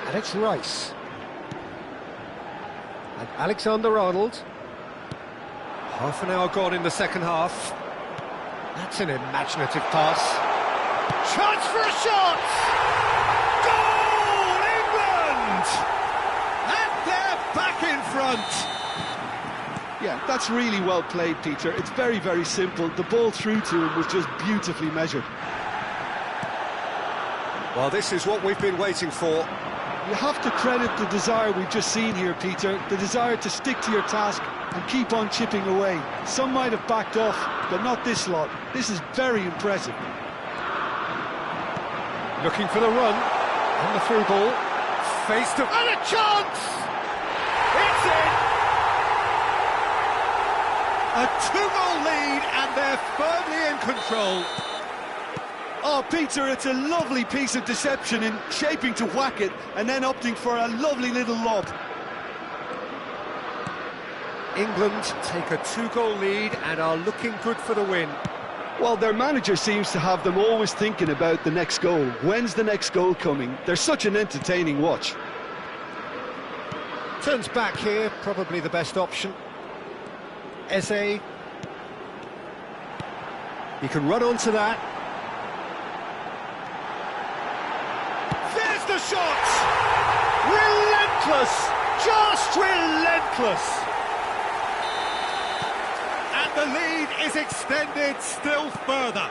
And it's Rice. And Alexander-Arnold. Half an hour gone in the second half. That's an imaginative pass. Chance for a shot! Goal, England! And they're back in front. Yeah, that's really well played, Peter. It's very, very simple. The ball through to him was just beautifully measured. Well, this is what we've been waiting for. You have to credit the desire we've just seen here, Peter. The desire to stick to your task and keep on chipping away. Some might have backed off, but not this lot. This is very impressive. Looking for the run. And the through ball. Face to... And a chance! It's in! A 2-goal lead, and they're firmly in control. Oh, Peter, it's a lovely piece of deception in shaping to whack it and then opting for a lovely little lob. England take a 2-goal lead and are looking good for the win. Well, their manager seems to have them always thinking about the next goal. When's the next goal coming? They're such an entertaining watch. Turns back here, probably the best option. Eze. He can run onto that. There's the shot! Relentless! Just relentless! And the lead is extended still further.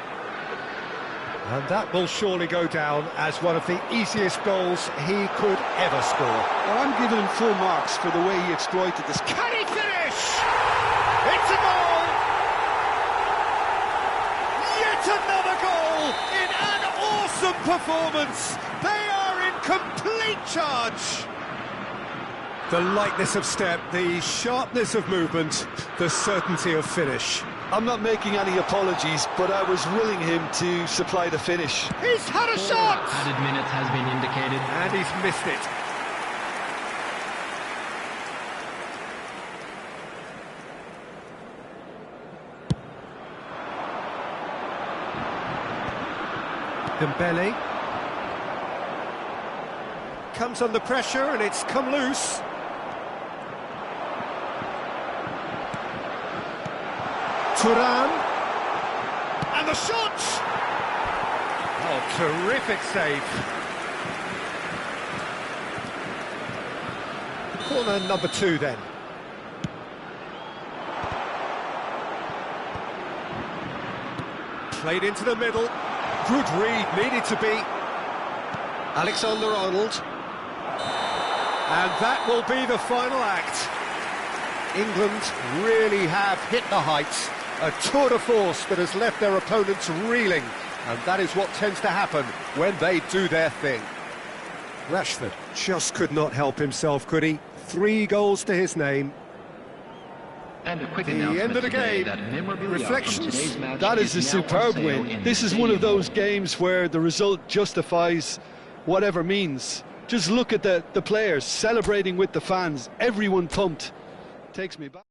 And that will surely go down as one of the easiest goals he could ever score. Well, I'm giving him full marks for the way he exploited this. Can he finish? It's a goal! Yet another goal in an awesome performance. They are in complete charge. The lightness of step, the sharpness of movement, the certainty of finish. I'm not making any apologies, but I was willing him to supply the finish. He's had a shot! Added minutes has been indicated. And he's missed it. Dembele. Comes under pressure and it's come loose. Turan. And the shot! Oh, terrific save. Corner number 2 then. Played into the middle. Good read, needed to be. Alexander-Arnold. And that will be the final act. England really have hit the heights. A tour de force that has left their opponents reeling. And that is what tends to happen when they do their thing. Rashford just could not help himself, could he? 3 goals to his name. And a quick The announcement end of the today game. that memorabilia Reflections? from today's match That is a now on superb sale win. in This the is one of stadium. those games where the result justifies whatever means. Just look at the players celebrating with the fans. Everyone pumped. Takes me back.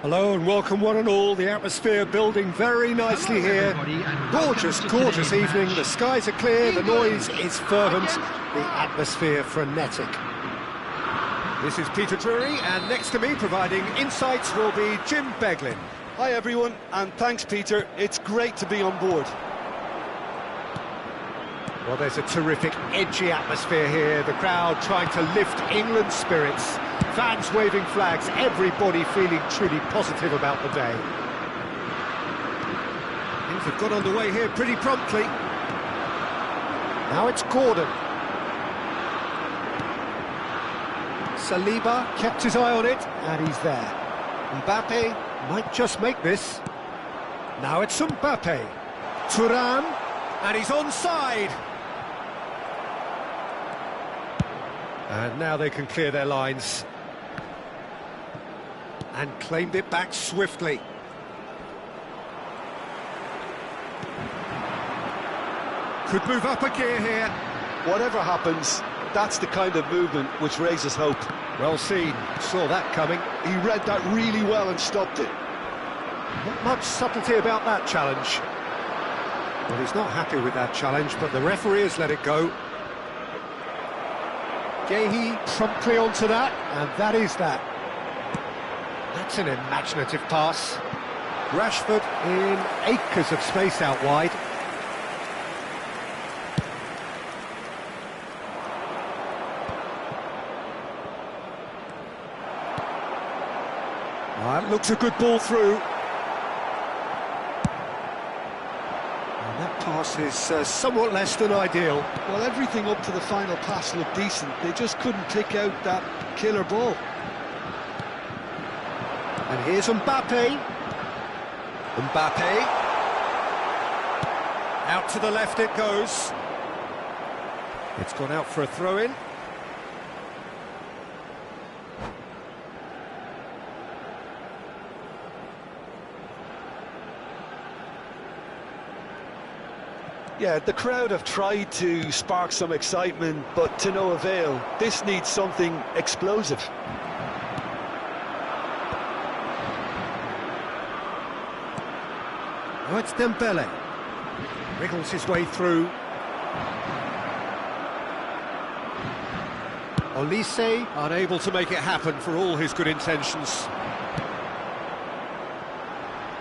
Hello and welcome one and all. The atmosphere building very nicely here. Gorgeous, gorgeous evening. The skies are clear, the noise is fervent, the atmosphere frenetic. This is Peter Drury, and next to me providing insights will be Jim Beglin. Hi everyone, and thanks Peter, it's great to be on board. Well, there's a terrific, edgy atmosphere here. The crowd trying to lift England's spirits. Fans waving flags, everybody feeling truly positive about the day. Things have got underway here pretty promptly. Now it's Gordon. Saliba kept his eye on it, and he's there. Mbappe might just make this. Now it's Mbappe. Thuram, and he's onside. And now they can clear their lines. And claimed it back swiftly. Could move up a gear here. Whatever happens, that's the kind of movement which raises hope. Well seen, saw that coming. He read that really well and stopped it. Not much subtlety about that challenge. Well, he's not happy with that challenge, but the referee has let it go. Gehi promptly onto that, and that is that. That's an imaginative pass. Rashford in acres of space out wide. That looks a good ball through. And that pass is somewhat less than ideal. Well, everything up to the final pass looked decent. They just couldn't pick out that killer ball. And here's Mbappe. Mbappe. Out to the left it goes. It's gone out for a throw-in. Yeah, the crowd have tried to spark some excitement, but to no avail. This needs something explosive. Oh, it's Dembele. Wriggles his way through. Olise unable to make it happen for all his good intentions.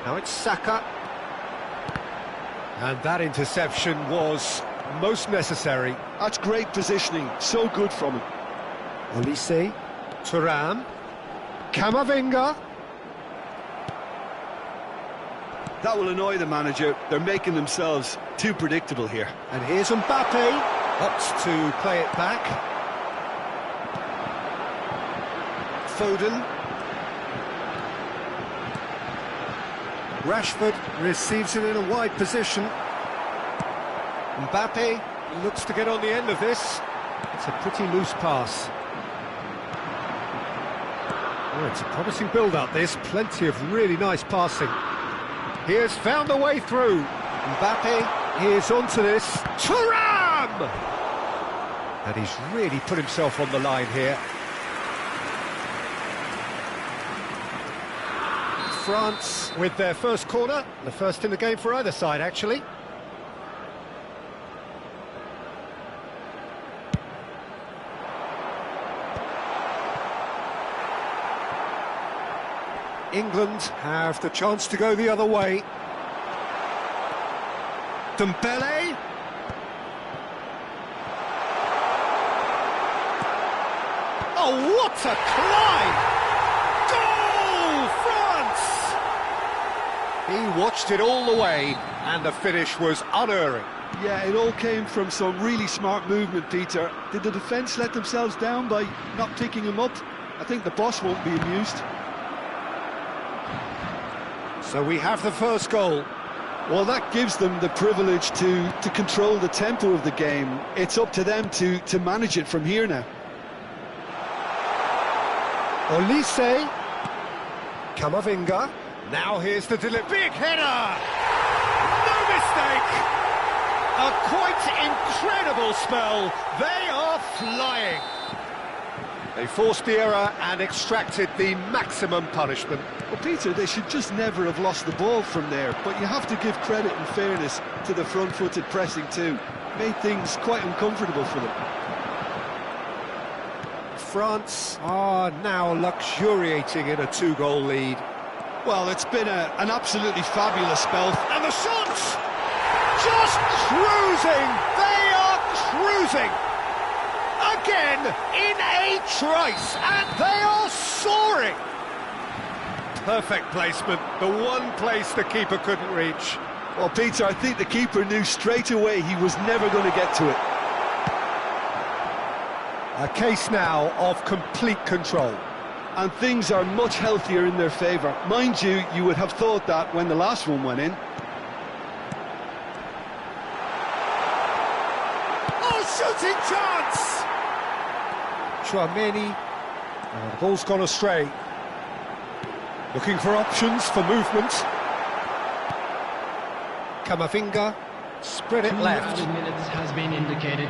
Now it's Saka. And that interception was most necessary. That's great positioning, so good from him. Olise, Thuram, Camavinga. That will annoy the manager. They're making themselves too predictable here. And here's Mbappe, opts to play it back. Foden. Rashford receives it in a wide position. Mbappe looks to get on the end of this. It's a pretty loose pass. Oh, it's a promising build-up, this. Plenty of really nice passing. He has found a way through. Mbappe is onto this. Thuram! And he's really put himself on the line here. France with their first corner, the first in the game for either side, actually. England have the chance to go the other way. Dembele. Oh, what a climb! He watched it all the way, and the finish was unerring. Yeah, it all came from some really smart movement, Peter. Did the defence let themselves down by not picking him up? I think the boss won't be amused. So we have the first goal. Well, that gives them the privilege to control the tempo of the game. It's up to them to manage it from here now. Olise. Camavinga. Now here's the delivery. Big header! No mistake! A quite incredible spell. They are flying. They forced the error and extracted the maximum punishment. Well, Peter, they should just never have lost the ball from there, but you have to give credit and fairness to the front-footed pressing too. Made things quite uncomfortable for them. France are now luxuriating in a 2-goal lead. Well, it's been an absolutely fabulous spell. And the shots! Just cruising! They are cruising! Again, in a trice, and they are soaring! Perfect placement, the one place the keeper couldn't reach. Well, Peter, I think the keeper knew straight away he was never going to get to it. A case now of complete control. And things are much healthier in their favour. Mind you, you would have thought that when the last one went in. Oh, shooting chance! Chouameni. The ball's gone astray. Looking for options for movement. Camavinga, spread it left. 2 minutes has been indicated.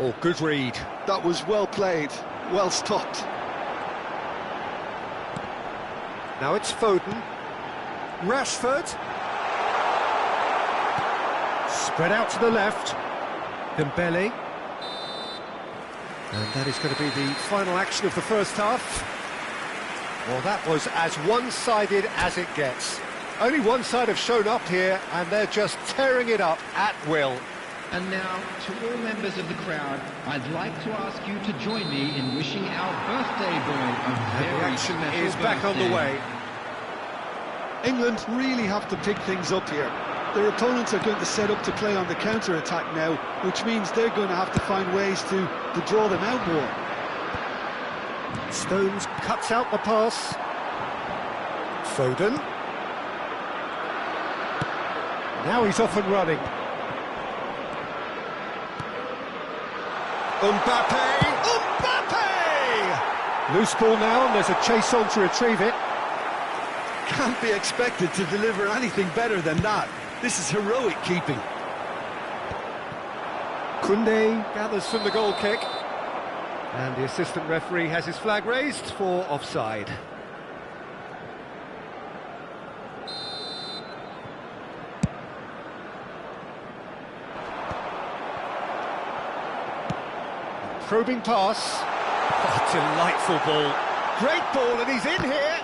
Oh, good read. That was well played, well stopped. Now it's Foden. Rashford. Spread out to the left. Dembele. And that is going to be the final action of the first half. Well, that was as one-sided as it gets. Only one side have shown up here, and they're just tearing it up at will. And now, to all members of the crowd, I'd like to ask you to join me in wishing our birthday boy a very The action special is back on the birthday. way. England really have to pick things up here. Their opponents are going to set up to play on the counter-attack now, which means they're going to have to find ways to draw them out more. Stones cuts out the pass. Foden. Now he's off and running. Mbappe! Loose ball now, and there's a chase on to retrieve it. Can't be expected to deliver anything better than that. This is heroic keeping. Koundé gathers from the goal kick. And the assistant referee has his flag raised for offside. Probing pass. Oh, delightful ball. Great ball, and he's in here.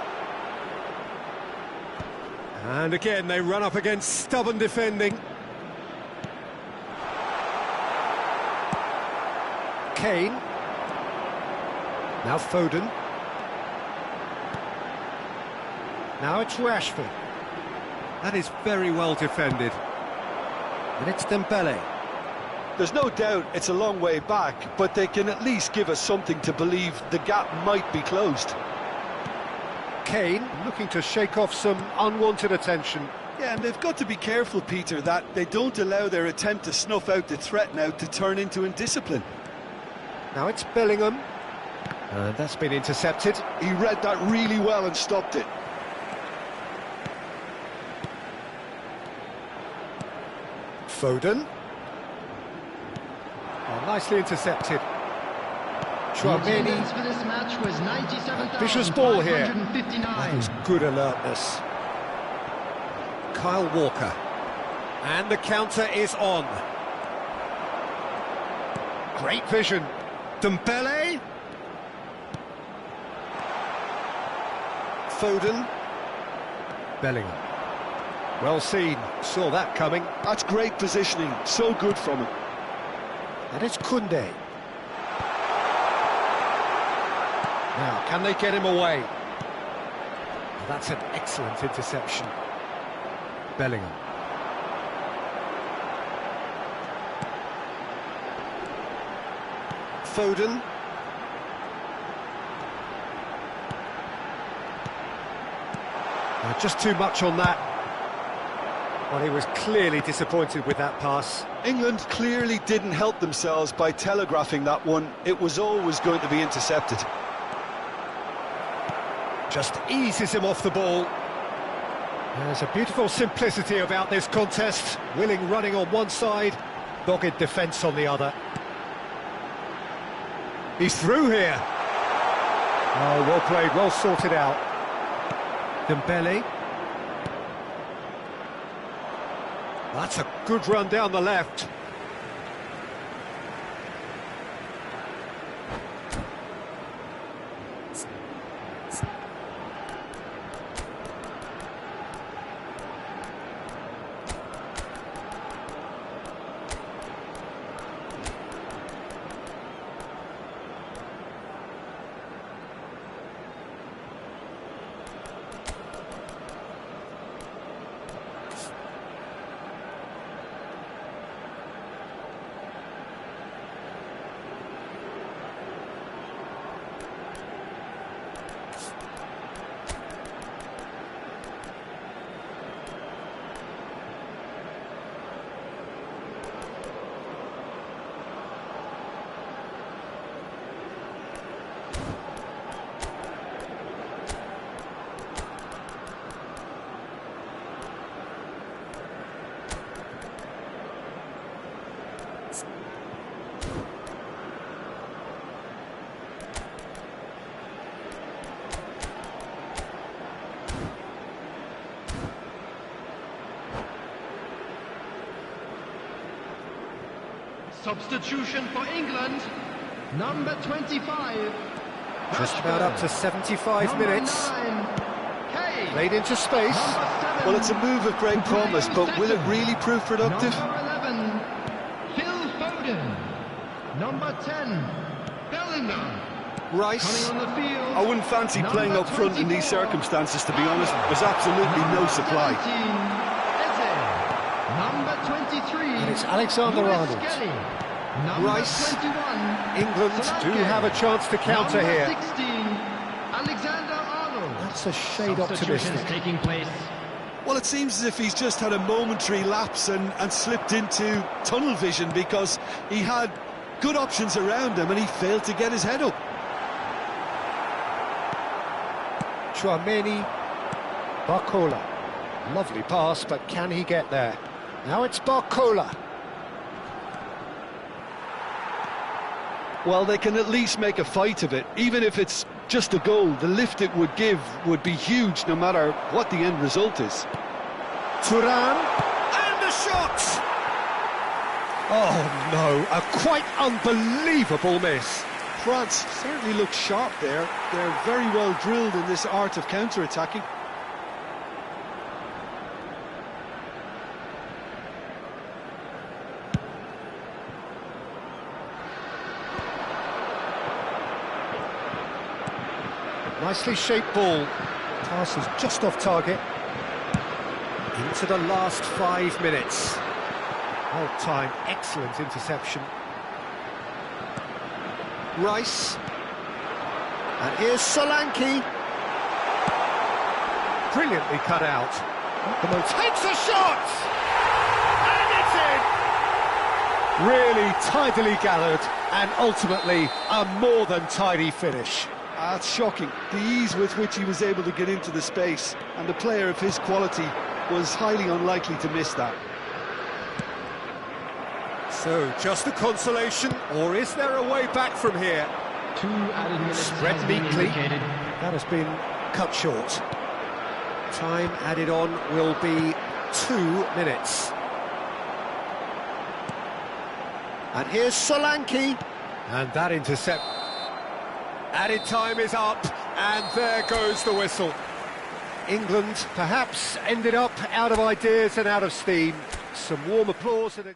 And again, they run up against stubborn defending. Kane. Now Foden. Now it's Rashford. That is very well defended. And it's Dembele. There's no doubt it's a long way back, but they can at least give us something to believe the gap might be closed. Kane looking to shake off some unwanted attention. Yeah, and they've got to be careful, Peter, that they don't allow their attempt to snuff out the threat now to turn into indiscipline. Now it's Bellingham. And that's been intercepted. He read that really well and stopped it. Foden. Oh, nicely intercepted. Chouameni. For this match was 97,559. Vicious ball here. That is good alertness. Kyle Walker. And the counter is on. Great vision. Dembele. Foden. Bellingham. Well seen. Saw that coming. That's great positioning. So good from him. And it's Koundé. Now, can they get him away? That's an excellent interception. Bellingham. Foden. Just too much on that. Well, he was clearly disappointed with that pass. England clearly didn't help themselves by telegraphing that one. It was always going to be intercepted. Just eases him off the ball. There's a beautiful simplicity about this contest. Willing running on one side, dogged defence on the other. He's through here. Oh, well played, well sorted out. Dembele. That's a good run down the left. Substitution for England, number 25. Just about up to 75 Number minutes. 9, Kane. Played into space. Number 7, Well, it's a move of great promise, but will it really prove productive? Number 11, Phil Foden. Number 10, Bellingham. Rice. Coming on the field. I wouldn't fancy playing up front in these circumstances, to be honest. There's absolutely no supply. 17, Eze. Number 23. And it's Alexander-Arnold. Rice. 21, England do Solanke. have a chance to counter Number here. 16, Alexander-Arnold. That's a shade Substitutions optimistic. taking place. Well, it seems as if he's just had a momentary lapse and slipped into tunnel vision, because he had good options around him and he failed to get his head up. Chouameni, Barcola. Lovely pass, but can he get there? Now it's Barcola. Well, they can at least make a fight of it. Even if it's just a goal, the lift it would give would be huge, no matter what the end result is. Thuram, and the shot! Oh no, a quite unbelievable miss. France certainly look sharp there. They're very well drilled in this art of counter-attacking. Nicely shaped ball. Pass is just off target. Into the last 5 minutes. Well time, excellent interception. Rice. And here's Solanke. Brilliantly cut out. The most takes a shot! And it's in! Really tidily gathered, and ultimately a more than tidy finish. That's shocking. The ease with which he was able to get into the space, and a player of his quality was highly unlikely to miss that. So, just a consolation, or is there a way back from here? 2 added minutes Spread has been neatly. indicated. That has been cut short. Time added on will be 2 minutes. And here's Solanke. And that intercept. Added time is up, and there goes the whistle. England perhaps ended up out of ideas and out of steam. Some warm applause and a...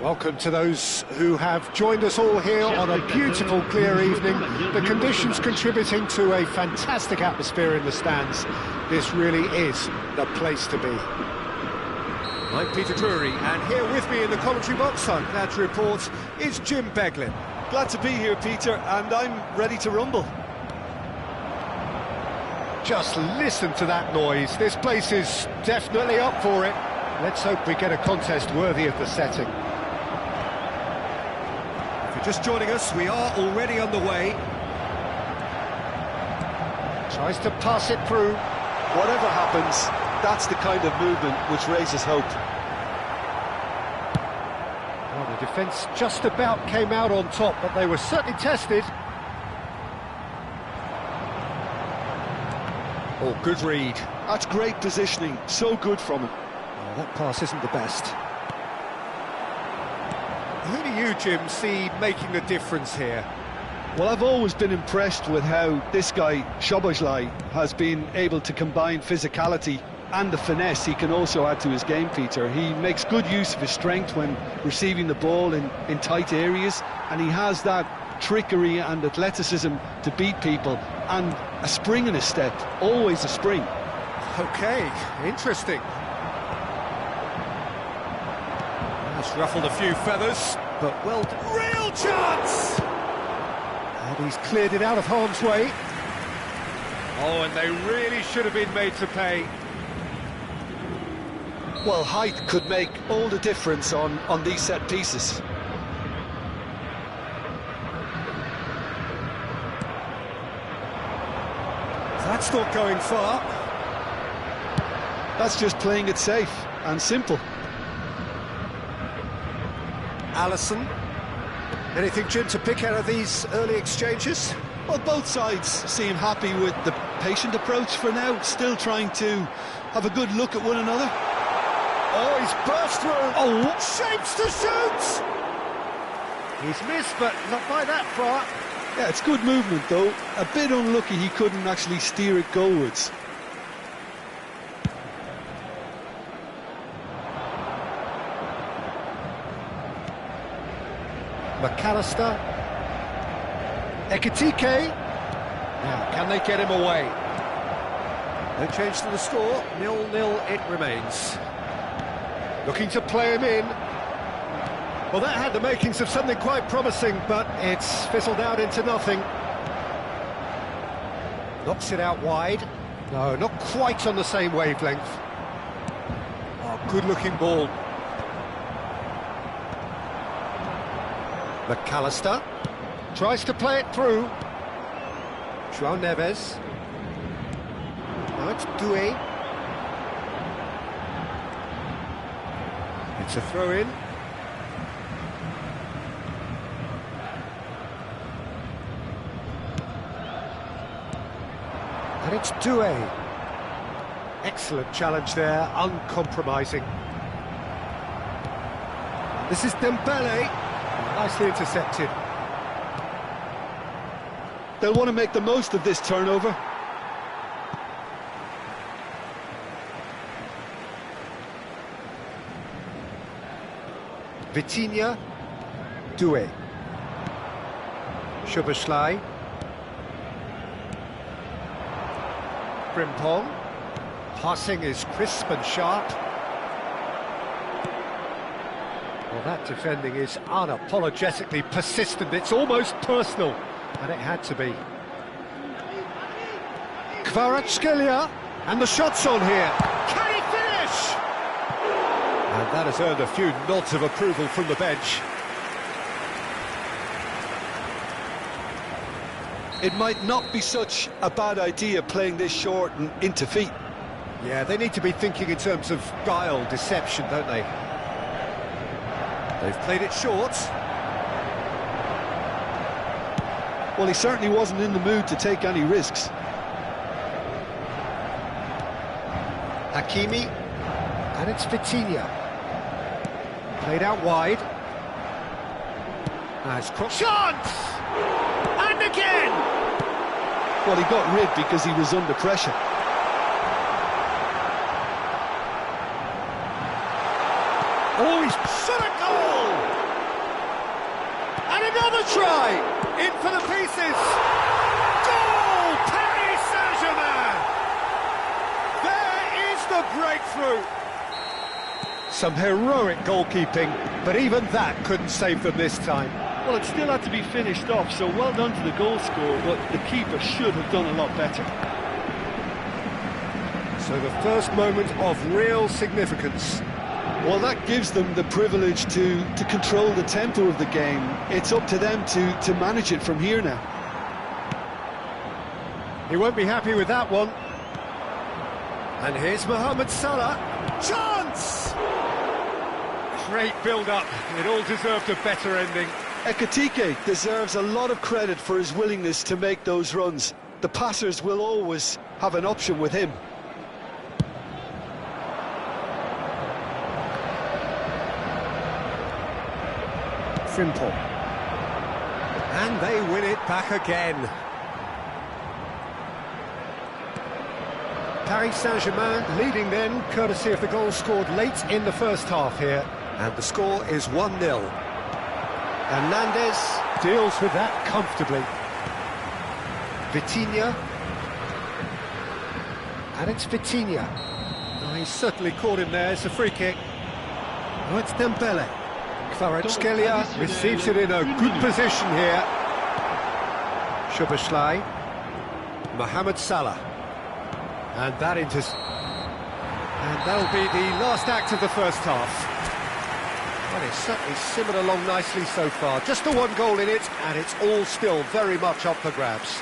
Welcome to those who have joined us all here on a beautiful, clear evening. The conditions contributing to a fantastic atmosphere in the stands. This really is the place to be. I'm Peter Drury, and here with me in the commentary box, I'm glad to report, is Jim Beglin. Glad to be here, Peter, and I'm ready to rumble. Just listen to that noise. This place is definitely up for it. Let's hope we get a contest worthy of the setting. If you're just joining us, we are already underway. Tries to pass it through. Whatever happens, that's the kind of movement which raises hope. Well, the defence just about came out on top, but they were certainly tested. Oh, good read. That's great positioning, so good from him. Oh, that pass isn't the best. Who do you, Jim, see making a difference here? Well, I've always been impressed with how this guy, Szoboszlai, has been able to combine physicality and the finesse he can also add to his game, Peter. He makes good use of his strength when receiving the ball in tight areas, and he has that trickery and athleticism to beat people, and a spring in his step, always a spring. Okay, interesting. That's ruffled a few feathers, but well, real chance! And he's cleared it out of harm's way. Oh, and they really should have been made to pay. Well, height could make all the difference on these set pieces. That's not going far. That's just playing it safe and simple. Allison, anything, Jim, to pick out of these early exchanges? Well, both sides seem happy with the patient approach for now, still trying to have a good look at one another. Oh, he's burst through. Oh, shapes to shoot! He's missed, but not by that far. Yeah, it's good movement, though. A bit unlucky he couldn't actually steer it goalwards. McAllister. Ekitike. Now, can they get him away? No change to the score. 0-0 it remains. Looking to play him in. Well, that had the makings of something quite promising, but it's fizzled out into nothing. Knocks it out wide. No, not quite on the same wavelength. Oh, good-looking ball. McAllister tries to play it through. João Neves. Now it's Doué. It's a throw-in. And it's Doué. Excellent challenge there, uncompromising. This is Dembele. Nicely intercepted. They'll want to make the most of this turnover. Vitinha. Doué. Szoboszlai. Frimpong. Passing is crisp and sharp. Well, that defending is unapologetically persistent. It's almost personal, and it had to be. Kvaratskhelia, and the shot's on here. Can he finish? And that has earned a few nods of approval from the bench. It might not be such a bad idea playing this short and into feet. Yeah, they need to be thinking in terms of guile, deception, don't they? They've played it short. Well, he certainly wasn't in the mood to take any risks. Hakimi, and it's Vitinha. Played out wide. Nice cross. Chance! And again! Well, he got rid because he was under pressure. Oh, he's shot a goal! another try! In for the pieces! Goal! Paris Saint-Germain! There is the breakthrough! Some heroic goalkeeping, but even that couldn't save them this time. Well, it still had to be finished off, so well done to the goal scorer, but the keeper should have done a lot better. So the first moment of real significance. Well, that gives them the privilege to control the tempo of the game. It's up to them to manage it from here now. He won't be happy with that one. And here's Mohamed Salah. Chance! Great build-up. It all deserved a better ending. Ekitike deserves a lot of credit for his willingness to make those runs. The passers will always have an option with him. Simple. And they win it back again. Paris Saint-Germain leading then, courtesy of the goal scored late in the first half here. And the score is 1-0. Hernandez deals with that comfortably. Vitinha. And it's Vitinha. Oh, he's certainly caught him there. It's a free kick. Oh, it's Dembele. Kvaratskhelia receives it in a good position here. Szoboszlai. Mohamed Salah. And that and that'll be the last act of the first half. Well, it's certainly simmered along nicely so far. Just the one goal in it, and it's all still very much up for grabs.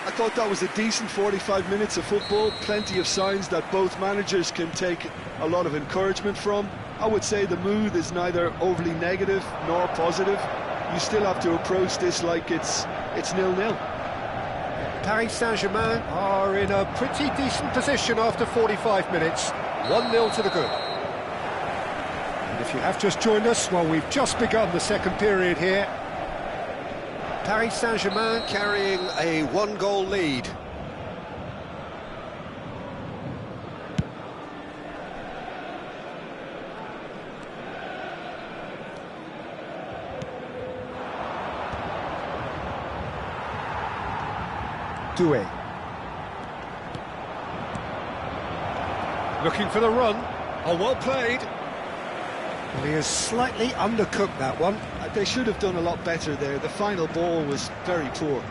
I thought that was a decent 45 minutes of football. Plenty of signs that both managers can take a lot of encouragement from. I would say the mood is neither overly negative nor positive. You still have to approach this like it's 0-0. Paris Saint-Germain are in a pretty decent position after 45 minutes. 1-0 to the good. And if you have just joined us, well, we've just begun the second period here. Paris Saint-Germain carrying a one-goal lead. Doué. Looking for the run. Oh, well played. Well, he has slightly undercooked that one. They should have done a lot better there. The final ball was very poor.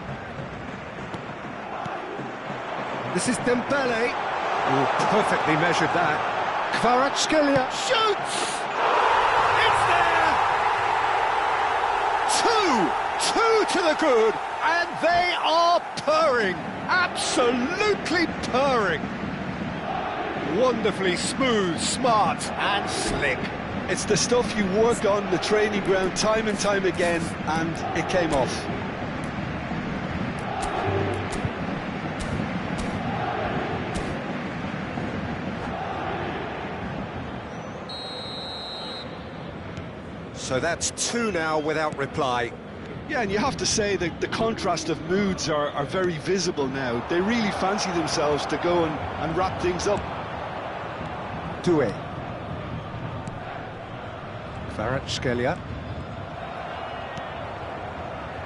This is Dembele. Oh, perfectly measured that. Kvaratskhelia shoots! It's there! Two to the good, and they are purring. Absolutely purring. Wonderfully smooth, smart, and slick. It's the stuff you work on the training ground time and time again, and it came off. So that's two now without reply. Yeah, and you have to say that the contrast of moods are very visible now. They really fancy themselves to go and wrap things up. Doué. Kvaratskhelia.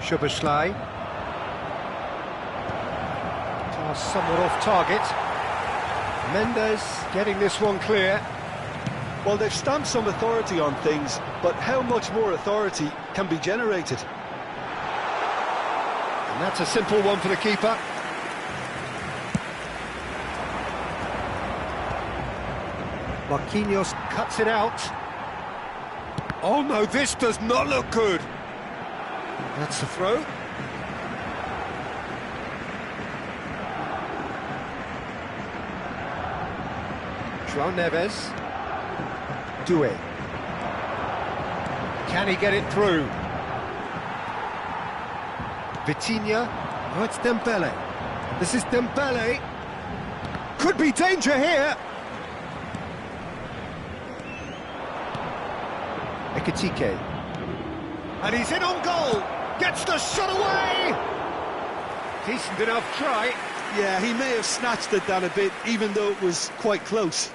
Szoboszlai. Somewhat off target. Mendes getting this one clear. Well, they've stamped some authority on things, but how much more authority can be generated? And that's a simple one for the keeper. Marquinhos cuts it out. Oh no, this does not look good. That's the throw. João Neves. Doué. Can he get it through? Vitinha. Oh, it's Dembele. This is Dembele. Could be danger here. Ekitike. And he's in on goal. Gets the shot away. Decent enough try. Yeah, he may have snatched at that a bit, even though it was quite close.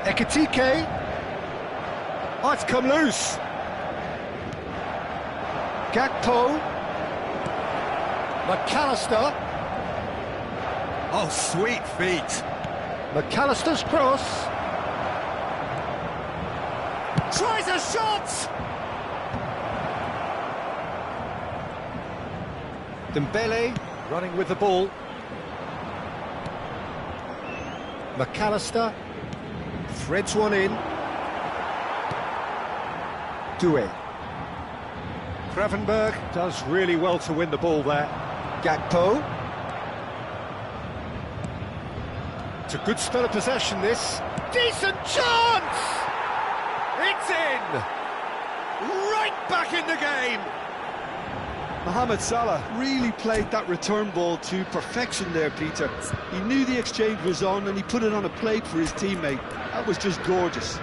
Ekitike. Oh, it's come loose. Gakpo. McAllister. Oh, sweet feet. McAllister's cross. Tries a shot! Dembele running with the ball. McAllister threads one in. Doué. Gravenberg does really well to win the ball there. Gakpo. It's a good spell of possession, this. Decent chance! It's in! Right back in the game! Mohamed Salah really played that return ball to perfection there, Peter. He knew the exchange was on and he put it on a plate for his teammate. That was just gorgeous.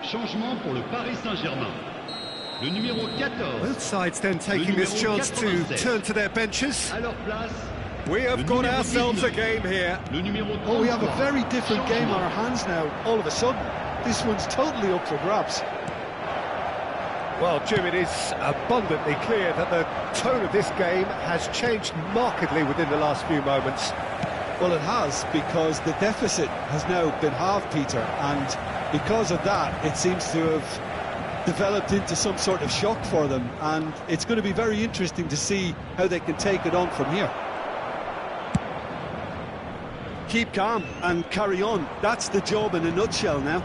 Changement pour le Paris Saint-Germain. Le numéro 14. Both sides then taking this chance to turn to their benches. À leur place, We have got ourselves a game here. le numéro 33. Oh, we have a very different game on our hands now, all of a sudden. This one's totally up for grabs. Well, Jim, it is abundantly clear that the tone of this game has changed markedly within the last few moments. Well, it has, because the deficit has now been halved, Peter, and because of that, it seems to have developed into some sort of shock for them, and it's going to be very interesting to see how they can take it on from here. Keep calm and carry on. That's the job in a nutshell now.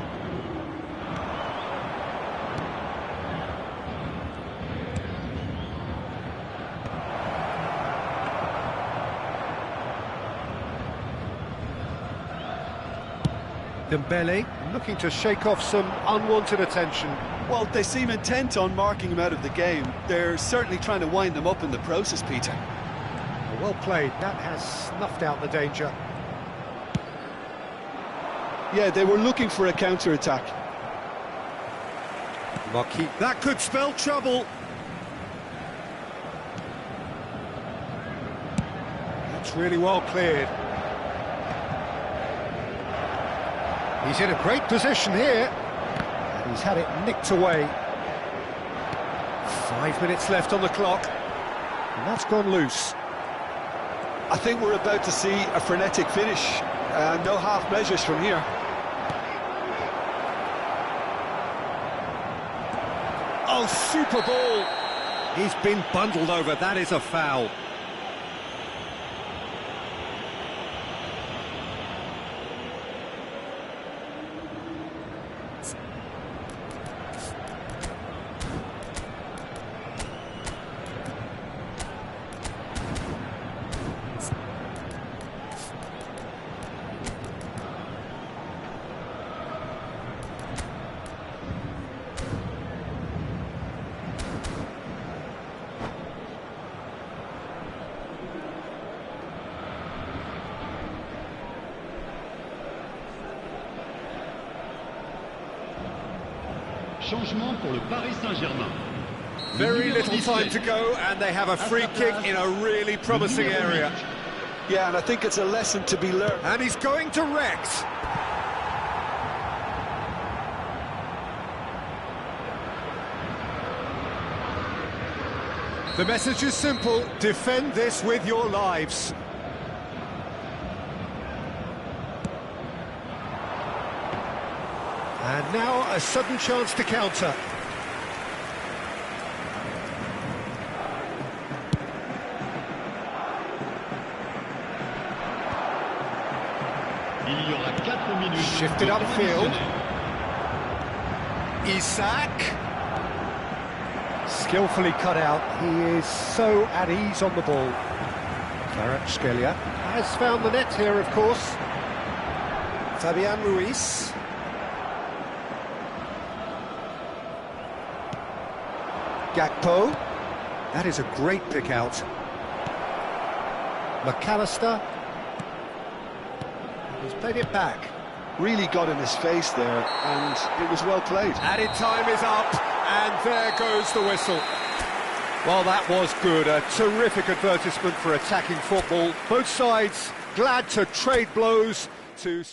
Dembele looking to shake off some unwanted attention. Well, they seem intent on marking him out of the game. They're certainly trying to wind them up in the process, Peter. Well played, that has snuffed out the danger. Yeah, they were looking for a counter-attack. Marquis, that could spell trouble. That's really well cleared. He's in a great position here. And he's had it nicked away. 5 minutes left on the clock. And that's gone loose. I think we're about to see a frenetic finish. No half measures from here. Oh, super ball! He's been bundled over, that is a foul. Changement pour le Paris Saint-Germain. Very little time to go, and they have a free kick in a really promising area. Yeah, and I think it's a lesson to be learned. And he's going to Rex. The message is simple: defend this with your lives. And now a sudden chance to counter. Il y aura 4 minutes. Shifted de temps upfield. additionnel. Isak. Skillfully cut out. He is so at ease on the ball. Kvaratskhelia has found the net here, of course. Fabian Ruiz. Gakpo. That is a great pick out. McAllister. He's played it back. Really got in his face there, and it was well played. Added time is up, and there goes the whistle. Well, that was good. A terrific advertisement for attacking football. Both sides glad to trade blows to...